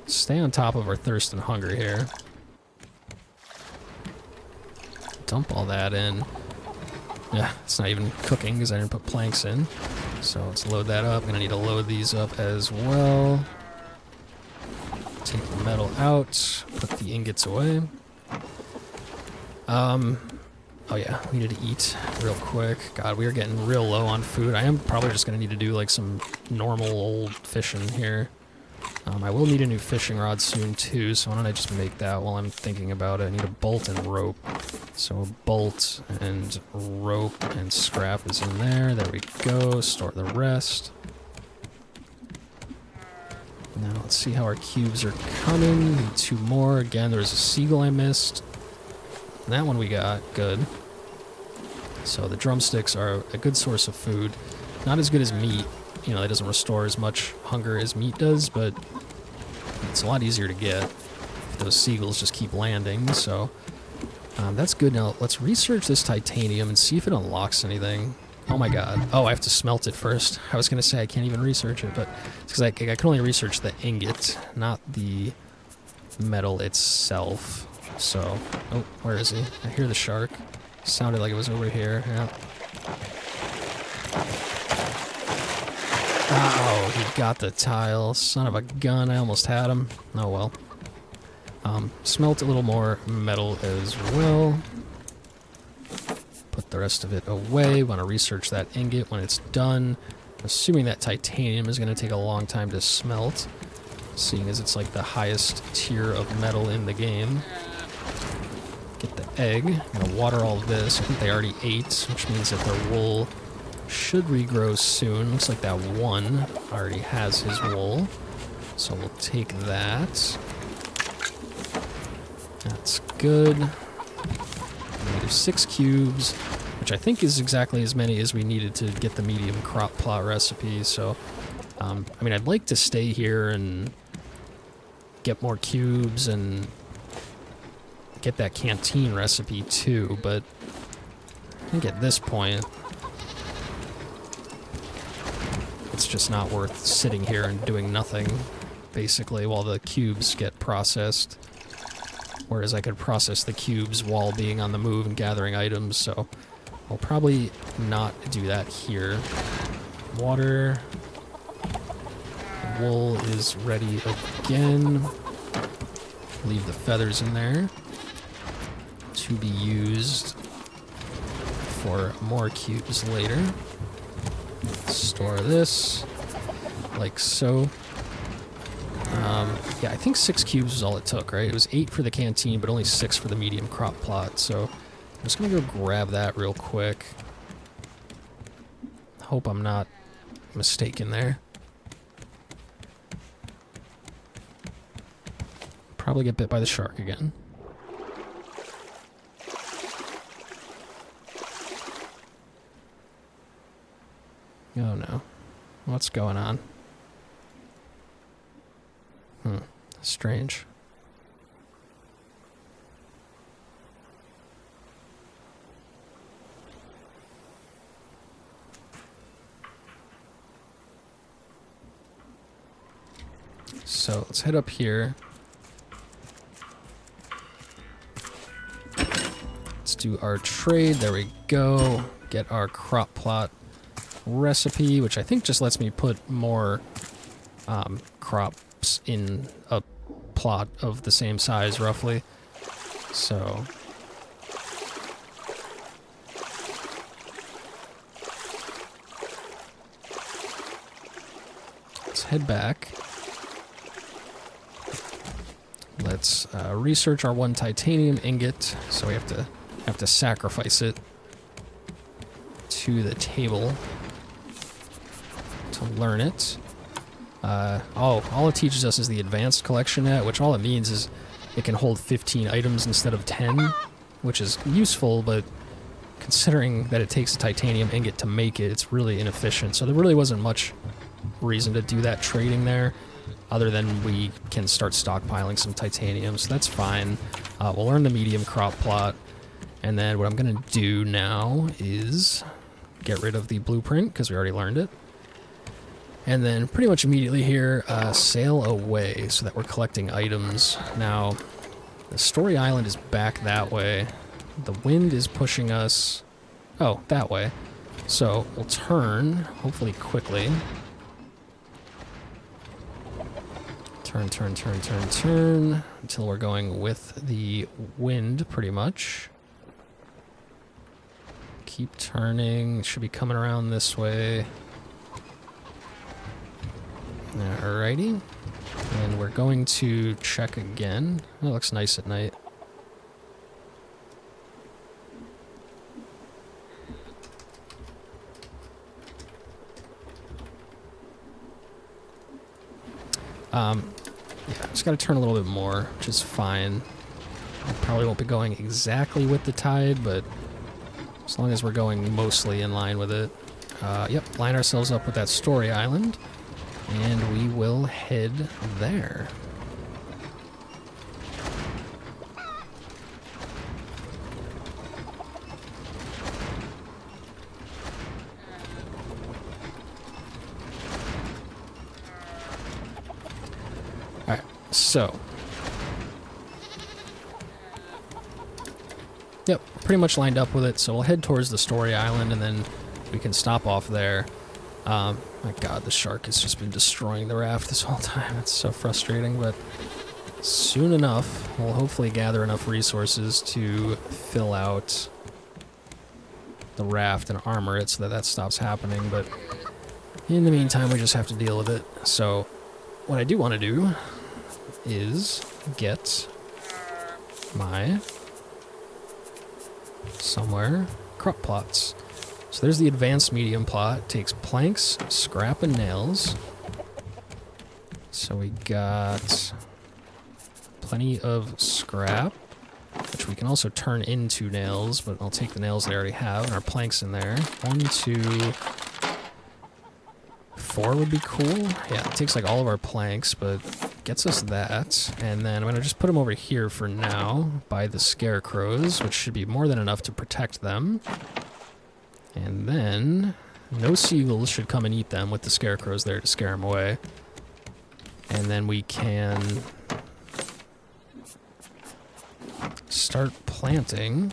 stay on top of our thirst and hunger here. Dump all that in. Yeah, it's not even cooking because I didn't put planks in. So let's load that up. I'm going to need to load these up as well. Take the metal out. Put the ingots away. Oh yeah, we need to eat real quick. God, we are getting real low on food. I am probably just going to need to do like some normal old fishing here. I will need a new fishing rod soon too, so why don't I just make that while I'm thinking about it. I need a bolt and rope. So bolt and rope and scrap is in there. There we go. Store the rest. Now let's see how our cubes are coming. Need 2 more. Again, there's a seagull I missed. That one we got. Good. So the drumsticks are a good source of food. Not as good as meat. You know, it doesn't restore as much hunger as meat does, but it's a lot easier to get if those seagulls just keep landing. So that's good. Now let's research this titanium and see if it unlocks anything. Oh my god. Oh, I have to smelt it first. I was going to say I can't even research it, but it's because I can only research the ingot, not the metal itself. So, oh, where is he? I hear the shark. Sounded like it was over here. Yeah. Oh, he got the tile. Son of a gun. I almost had him. Oh well. Smelt a little more metal as well. Put the rest of it away. Want to research that ingot when it's done. Assuming that titanium is going to take a long time to smelt, seeing as it's like the highest tier of metal in the game. Get the egg. I'm going to water all of this. I think they already ate, which means that their wool should regrow soon. Looks like that one already has his wool. So we'll take that. That's good. We have 6 cubes, which I think is exactly as many as we needed to get the medium crop plot recipe. So, I mean, I'd like to stay here and get more cubes and get that canteen recipe too, but I think at this point, it's just not worth sitting here and doing nothing, basically, while the cubes get processed. Whereas I could process the cubes while being on the move and gathering items, so I'll probably not do that here. Water. Wool is ready again. Leave the feathers in there to be used for more cubes later. Store this like so. Yeah, I think 6 cubes was all it took, right? It was 8 for the canteen, but only 6 for the medium crop plot. So I'm just gonna go grab that real quick. Hope I'm not mistaken there. Probably get bit by the shark again. Oh no. What's going on? Strange. So let's head up here. Let's do our trade. There we go. Get our crop plot recipe, which I think just lets me put more crops in a plot of the same size, roughly. So let's head back. Let's research our one titanium ingot. So we have to sacrifice it to the table to learn it. All it teaches us is the advanced collection net, which all it means is it can hold 15 items instead of 10, which is useful, but considering that it takes a titanium ingot to make it, it's really inefficient. So there really wasn't much reason to do that trading there, other than we can start stockpiling some titanium, so that's fine. We'll learn the medium crop plot, and then what I'm going to do now is get rid of the blueprint, because we already learned it. And then pretty much immediately here, sail away so that we're collecting items. Now, the story island is back that way. The wind is pushing us, that way. So we'll turn, hopefully quickly. Turn, until we're going with the wind, pretty much. Keep turning, should be coming around this way. Alrighty, and we're going to check again. It looks nice at night. Yeah, just gotta turn a little bit more, which is fine. I probably won't be going exactly with the tide, but as long as we're going mostly in line with it. Yep, line ourselves up with that story island. And we will head there. Alright, so. Yep, pretty much lined up with it, so we'll head towards the story island and then we can stop off there. My god, the shark has just been destroying the raft this whole time. It's so frustrating, but soon enough, we'll hopefully gather enough resources to fill out the raft and armor it so that that stops happening, but in the meantime, we just have to deal with it. So, what I do want to do is get my crop plots. So there's the advanced medium plot. It takes planks, scrap, and nails. So we got plenty of scrap, which we can also turn into nails, but I'll take the nails that I already have, and our planks in there. 1, 2, 4 would be cool. Yeah, it takes like all of our planks, but gets us that. And then I'm going to just put them over here for now by the Scarecrows, which should be more than enough to protect them. And then no seagulls should come and eat them with the Scarecrows there to scare them away. And then we can start planting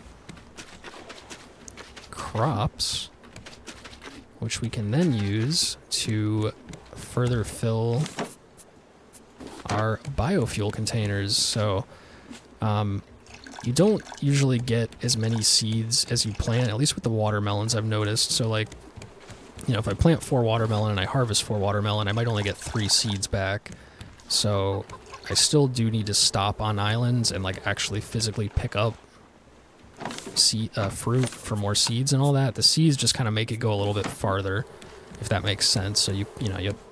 crops, which we can then use to further fill our biofuel containers. So, you don't usually get as many seeds as you plant, at least with the watermelons I've noticed. So like, you know, if I plant 4 watermelon and I harvest 4 watermelon, I might only get 3 seeds back. So I still do need to stop on islands and like actually physically pick up fruit for more seeds and all that. The seeds just kind of make it go a little bit farther, if that makes sense. So you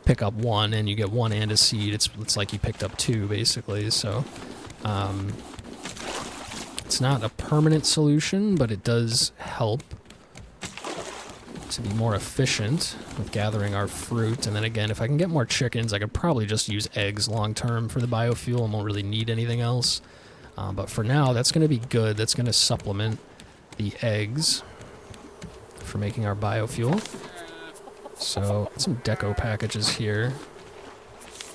pick up 1 and you get 1 and a seed. It's like you picked up 2 basically. So, it's not a permanent solution, but it does help to be more efficient with gathering our fruit. And then again, if I can get more chickens, I could probably just use eggs long term for the biofuel and won't really need anything else. But for now, that's going to be good. That's going to supplement the eggs for making our biofuel. So, some deco packages here.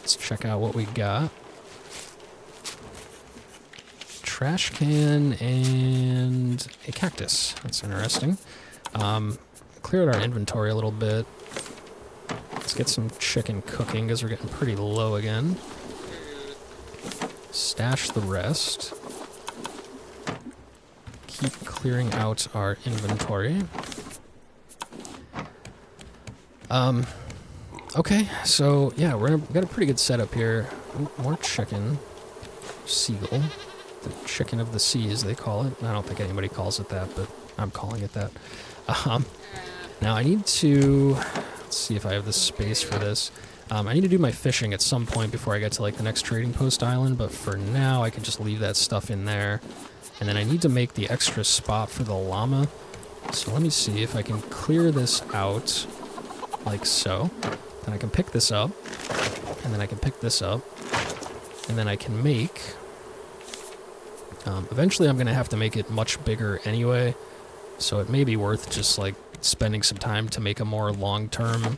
Let's check out what we got. Trash can and a cactus. That's interesting. Cleared our inventory a little bit. Let's get some chicken cooking because we're getting pretty low again. Stash the rest. Keep clearing out our inventory. Okay, so yeah, we got a pretty good setup here. Ooh, more chicken. seagull. The chicken of the sea, as they call it. I don't think anybody calls it that, but I'm calling it that. Now I need to... Let's see if I have the space for this. I need to do my fishing at some point before I get to like the next trading post island, but for now I can just leave that stuff in there. And then I need to make the extra spot for the llama. So let me see if I can clear this out like so. Then I can pick this up, and then I can pick this up, and then I can make... eventually I'm going to have to make it much bigger anyway, so it may be worth just like spending some time to make a more long-term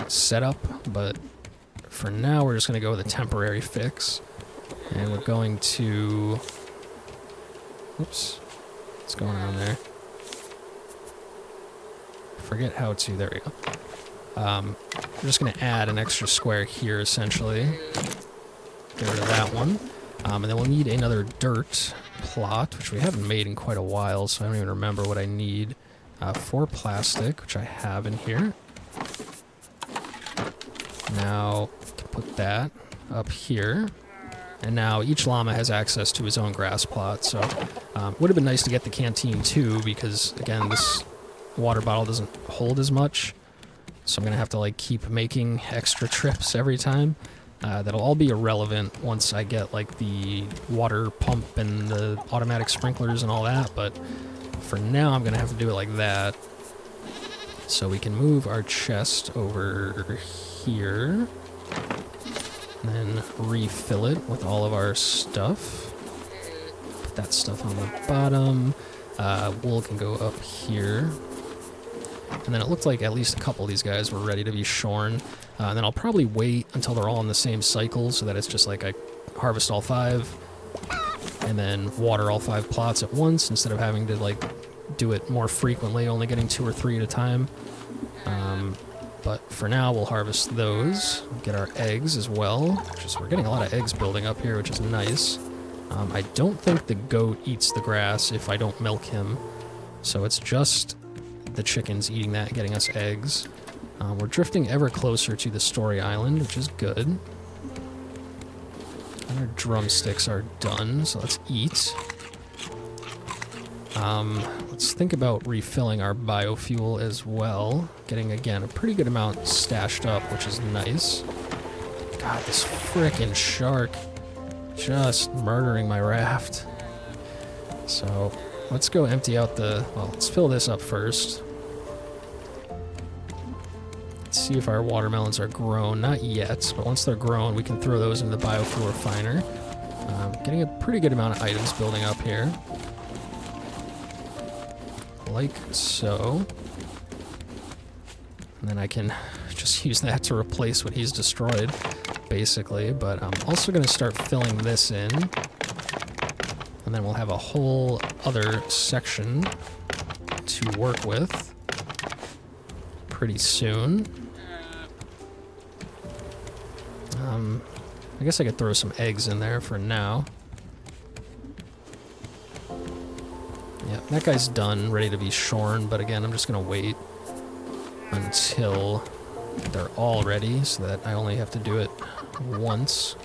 setup, but for now we're just going to go with a temporary fix, and we're going to... Oops, what's going on there? Forget how to, there we go. We're just going to add an extra square here, essentially. Get rid of that one. And then we'll need another dirt plot, which we haven't made in quite a while, so I don't even remember what I need. 4 plastic, which I have in here. Now, can put that up here. And now each llama has access to his own grass plot, so would have been nice to get the canteen too, because, again, this water bottle doesn't hold as much. So I'm going to have to like keep making extra trips every time. That'll all be irrelevant once I get like the water pump and the automatic sprinklers and all that, but for now I'm going to have to do it like that. So we can move our chest over here, and then refill it with all of our stuff. Put that stuff on the bottom. Wool can go up here. And then it looked like at least a couple of these guys were ready to be shorn. And then I'll probably wait until they're all in the same cycle so that it's just like I harvest all 5 and then water all 5 plots at once instead of having to like do it more frequently, only getting 2 or 3 at a time. But for now we'll harvest those, get our eggs as well. We're getting a lot of eggs building up here, which is nice. I don't think the goat eats the grass if I don't milk him, so it's just the chickens eating that and getting us eggs. We're drifting ever closer to the story island, which is good. And our drumsticks are done, so let's eat. Let's think about refilling our biofuel as well. Getting, again, a pretty good amount stashed up, which is nice. God, this frickin' shark just murdering my raft. So let's go empty out the... Well, let's fill this up first. Let's see if our watermelons are grown. Not yet, but once they're grown, we can throw those into the biofuel refiner. Getting a pretty good amount of items building up here. Like so. And then I can just use that to replace what he's destroyed, basically. But I'm also going to start filling this in. And then we'll have a whole other section to work with pretty soon. I guess I could throw some eggs in there for now. Yeah, that guy's done, ready to be shorn, but again, I'm just going to wait until they're all ready so that I only have to do it once.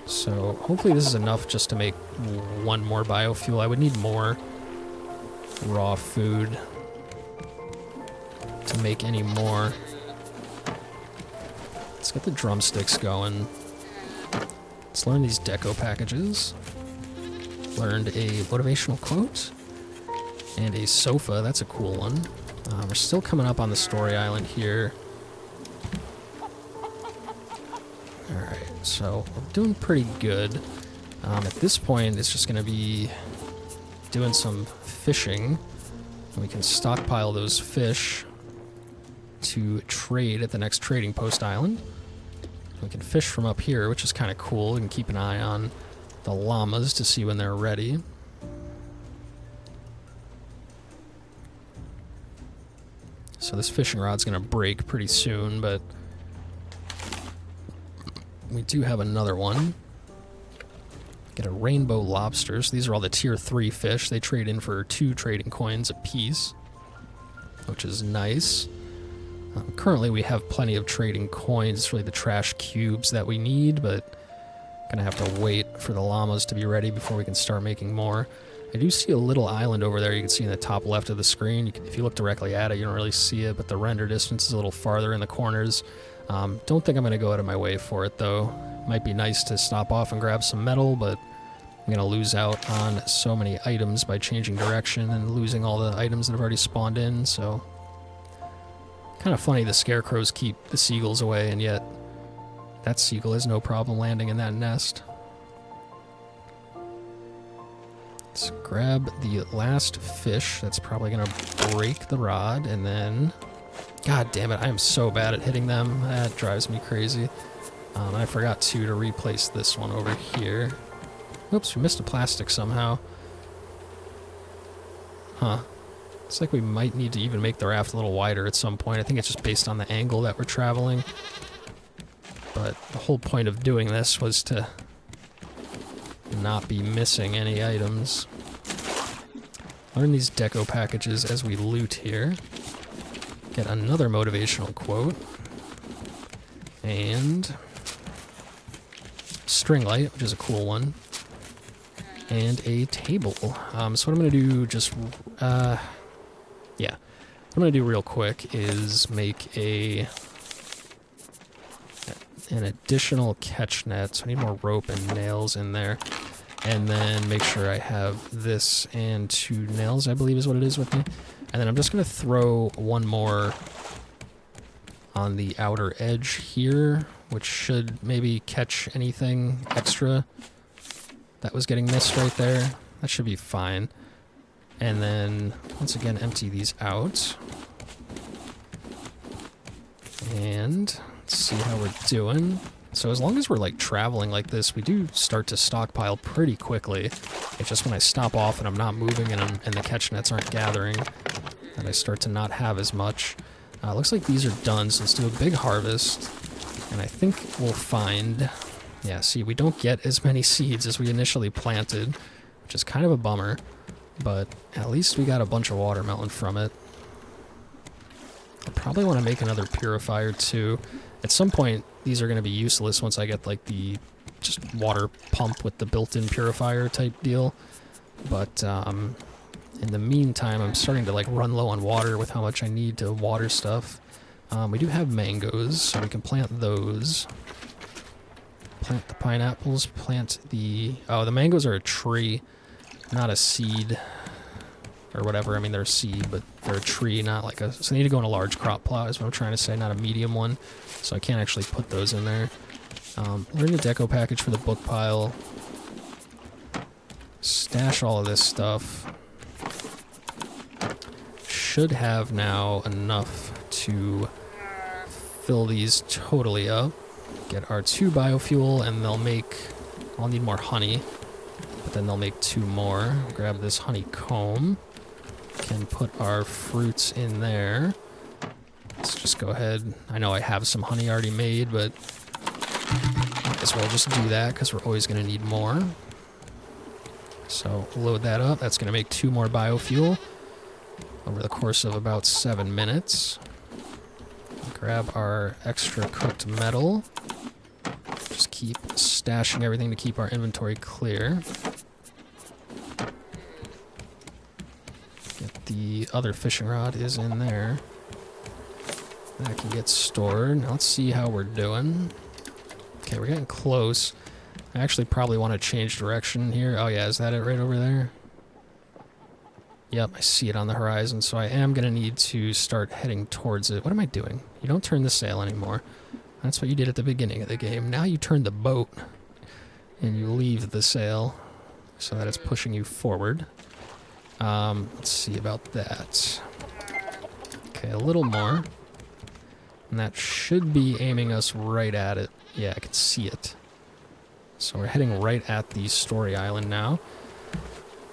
So hopefully this is enough just to make 1 more biofuel. I would need more raw food to make any more. Let's get the drumsticks going. Let's learn these deco packages. Learned a motivational quote and a sofa. That's a cool one. We're still coming up on the story island here. Alright, so we're doing pretty good. At this point, it's just going to be doing some fishing. And we can stockpile those fish to trade at the next trading post island. We can fish from up here, which is kind of cool. We can keep an eye on the llamas to see when they're ready. So this fishing rod's going to break pretty soon, but we do have another one. Get a rainbow lobster. So these are all the tier 3 fish. They trade in for 2 trading coins a piece, which is nice. Currently we have plenty of trading coins. It's really the trash cubes that we need, but Gonna have to wait for the llamas to be ready before we can start making more. I do see a little island over there you can see in the top left of the screen. If you look directly at it, you don't really see it, but the render distance is a little farther in the corners. Don't think I'm going to go out of my way for it, though. Might be nice to stop off and grab some metal, but I'm going to lose out on so many items by changing direction and losing all the items that have already spawned in, so... Kind of funny the Scarecrows keep the seagulls away, and yet that seagull has no problem landing in that nest. Let's grab the last fish. That's probably going to break the rod, and then... God damn it, I am so bad at hitting them. That drives me crazy. I forgot, to replace this one over here. Oops, we missed a plastic somehow. Huh. Looks like we might need to even make the raft a little wider at some point. I think it's just based on the angle that we're traveling. But the whole point of doing this was to not be missing any items. Learn these deco packages as we loot here. Get another motivational quote. And string light, which is a cool one. And a table. So what I'm going to do just... yeah. What I'm going to do real quick is make an additional catch net. So I need more rope and nails in there. And then make sure I have this and 2 nails, I believe is what it is with me. And then I'm just going to throw one more on the outer edge here, which should maybe catch anything extra that was getting missed right there. That should be fine. And then, once again, empty these out. And let's see how we're doing. So as long as we're like traveling like this, we do start to stockpile pretty quickly. It's just when I stop off and I'm not moving and the catch nets aren't gathering that I start to not have as much. Looks like these are done, so let's do a big harvest. And I think we'll find... Yeah, see, we don't get as many seeds as we initially planted, which is kind of a bummer. But at least we got a bunch of watermelon from it. I probably want to make another purifier too. At some point, these are going to be useless once I get like the just water pump with the built-in purifier type deal. But in the meantime, I'm starting to like run low on water with how much I need to water stuff. We do have mangoes, so we can plant those. Plant the pineapples, plant the... Oh, the mangoes are a tree, not a seed. Or whatever, I mean they're a seed, but they're a tree, not like a... So they need to go in a large crop plot is what I'm trying to say, not a medium one. So I can't actually put those in there. Learn the deco package for the book pile. Stash all of this stuff. Should have now enough to fill these totally up. Get our 2 biofuel, and they'll make... I'll need more honey, but then they'll make 2 more. Grab this honeycomb. Can put our fruits in there. Let's just go ahead. I know I have some honey already made, but might as well just do that because we're always going to need more. So load that up. That's going to make 2 more biofuel over the course of about 7 minutes. Grab our extra cooked metal. Just keep stashing everything to keep our inventory clear. The other fishing rod is in there. That can get stored. Now let's see how we're doing. Okay, we're getting close. I actually probably want to change direction here. Oh yeah, is that it right over there? Yep, I see it on the horizon, so I am going to need to start heading towards it. What am I doing? You don't turn the sail anymore. That's what you did at the beginning of the game. Now you turn the boat, and you leave the sail so that it's pushing you forward. Let's see about that. Okay, a little more. And that should be aiming us right at it. Yeah, I can see it. So we're heading right at the story island now.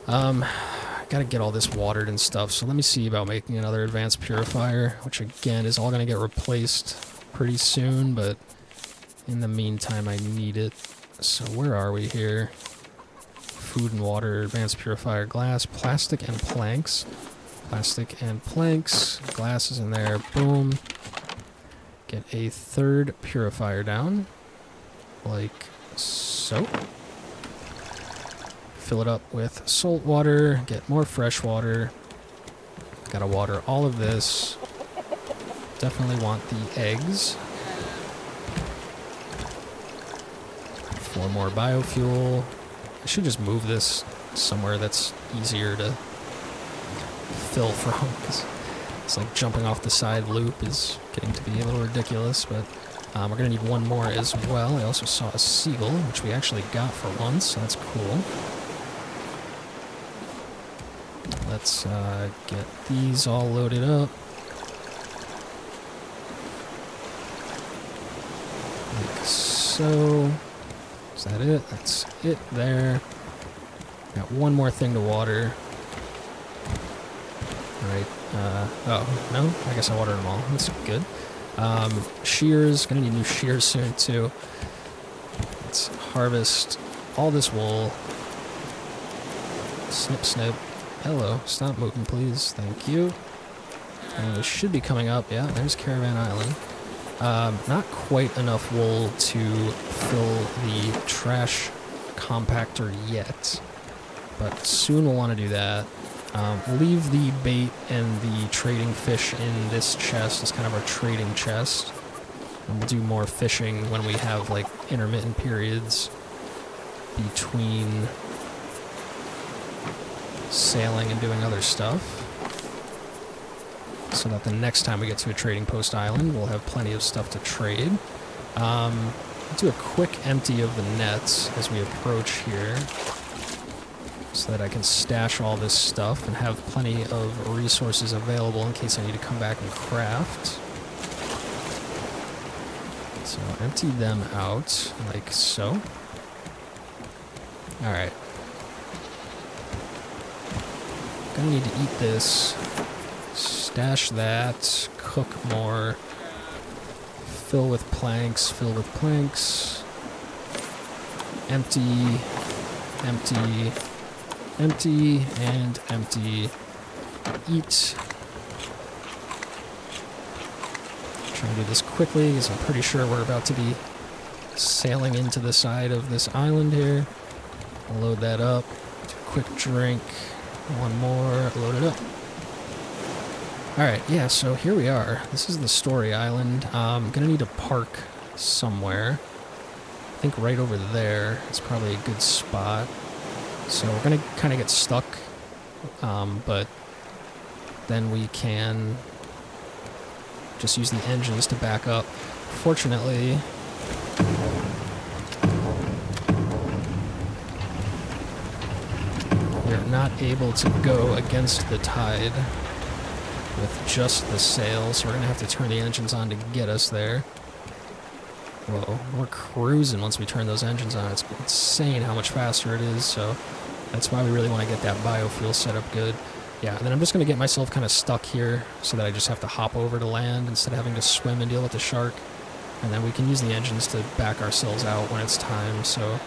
Gotta get all this watered and stuff, so let me see about making another advanced purifier, which again is all gonna get replaced pretty soon, but in the meantime I need it. So where are we here? Food and water, advanced purifier, glass, plastic and planks. Plastic and planks, glass is in there, boom. Get a 3rd purifier down, like so. Fill it up with salt water, get more fresh water. Gotta water all of this. Definitely want the eggs. 4 more biofuel. I should just move this somewhere that's easier to fill from, because it's like jumping off the side loop is getting to be a little ridiculous, but we're going to need 1 more as well. I also saw a seagull, which we actually got for once, so that's cool. Let's get these all loaded up. Like so. Is that it? That's it there. Got 1 more thing to water. Alright. Oh, no? I guess I watered them all. That's good. Shears. Gonna need new shears soon, too. Let's harvest all this wool. Snip, snip. Hello. Stop moving, please. Thank you. And we should be coming up. Yeah, there's Caravan Island. Not quite enough wool to fill the trash compactor yet, but soon we'll want to do that. Leave the bait and the trading fish in this chest as kind of our trading chest, and we'll do more fishing when we have like intermittent periods between sailing and doing other stuff, so that the next time we get to a trading post island, we'll have plenty of stuff to trade. Do a quick empty of the nets as we approach here, so that I can stash all this stuff and have plenty of resources available in case I need to come back and craft. So empty them out, like so. Alright. Gonna need to eat this. Stash that, cook more, fill with planks, empty, empty, empty, and empty. Eat. Try and do this quickly, because I'm pretty sure we're about to be sailing into the side of this island here. I'll load that up, do a quick drink, 1 more, load it up. Alright, yeah, so here we are. This is the story island. I'm gonna need to park somewhere. I think right over there is probably a good spot. So we're gonna kind of get stuck, but then we can just use the engines to back up. Fortunately, we're not able to go against the tide with just the sail, so we're going to have to turn the engines on to get us there. Whoa, we're cruising once we turn those engines on. It's insane how much faster it is, so that's why we really want to get that biofuel set up good. Yeah, and then I'm just going to get myself kind of stuck here so that I just have to hop over to land instead of having to swim and deal with the shark. And then we can use the engines to back ourselves out when it's time, so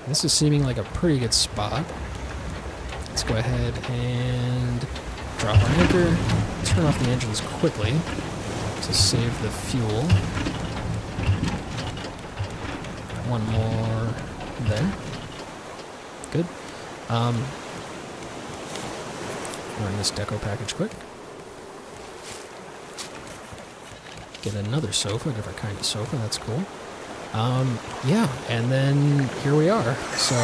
this is seeming like a pretty good spot. Let's go ahead and drop our anchor, turn off the engines quickly to save the fuel. 1 more there. Good. Run this deco package quick. Get another sofa, different kind of sofa, that's cool. Yeah, and then here we are. So,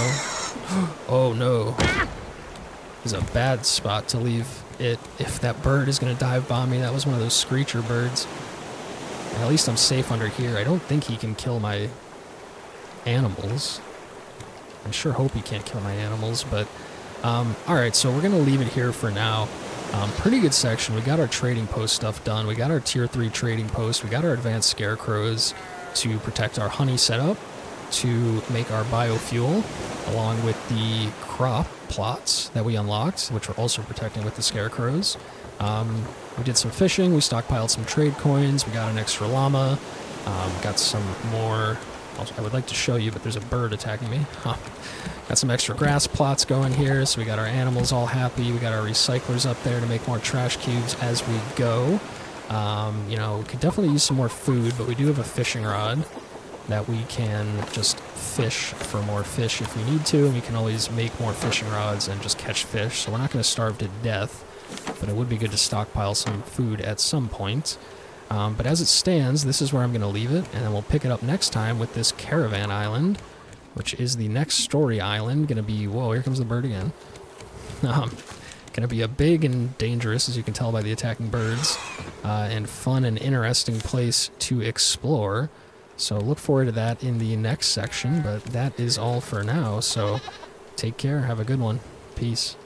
oh no. This is a bad spot to leave it if that bird is going to dive bomb me. That was one of those screecher birds. At least I'm safe under here. I don't think he can kill my animals. I sure hope he can't kill my animals, but alright, so we're going to leave it here for now. Pretty good section. We got our trading post stuff done. We got our tier 3 trading post. We got our advanced scarecrows to protect our honey setup, to make our biofuel, along with the crop plots that we unlocked, which we're also protecting with the scarecrows. We did some fishing, we stockpiled some trade coins, we got an extra llama, got some more, I would like to show you, but there's a bird attacking me. Got some extra grass plots going here, so we got our animals all happy, we got our recyclers up there to make more trash cubes as we go. We could definitely use some more food, but we do have a fishing rod that we can just fish for more fish if we need to, and we can always make more fishing rods and just catch fish, so we're not going to starve to death, but it would be good to stockpile some food at some point. But as it stands, this is where I'm going to leave it, and then we'll pick it up next time with this Caravan Island, which is the next story island. Going to be, whoa, here comes the bird again. Going to be a big and dangerous, as you can tell by the attacking birds, and fun and interesting place to explore. So look forward to that in the next section, but that is all for now. So take care, have a good one. Peace.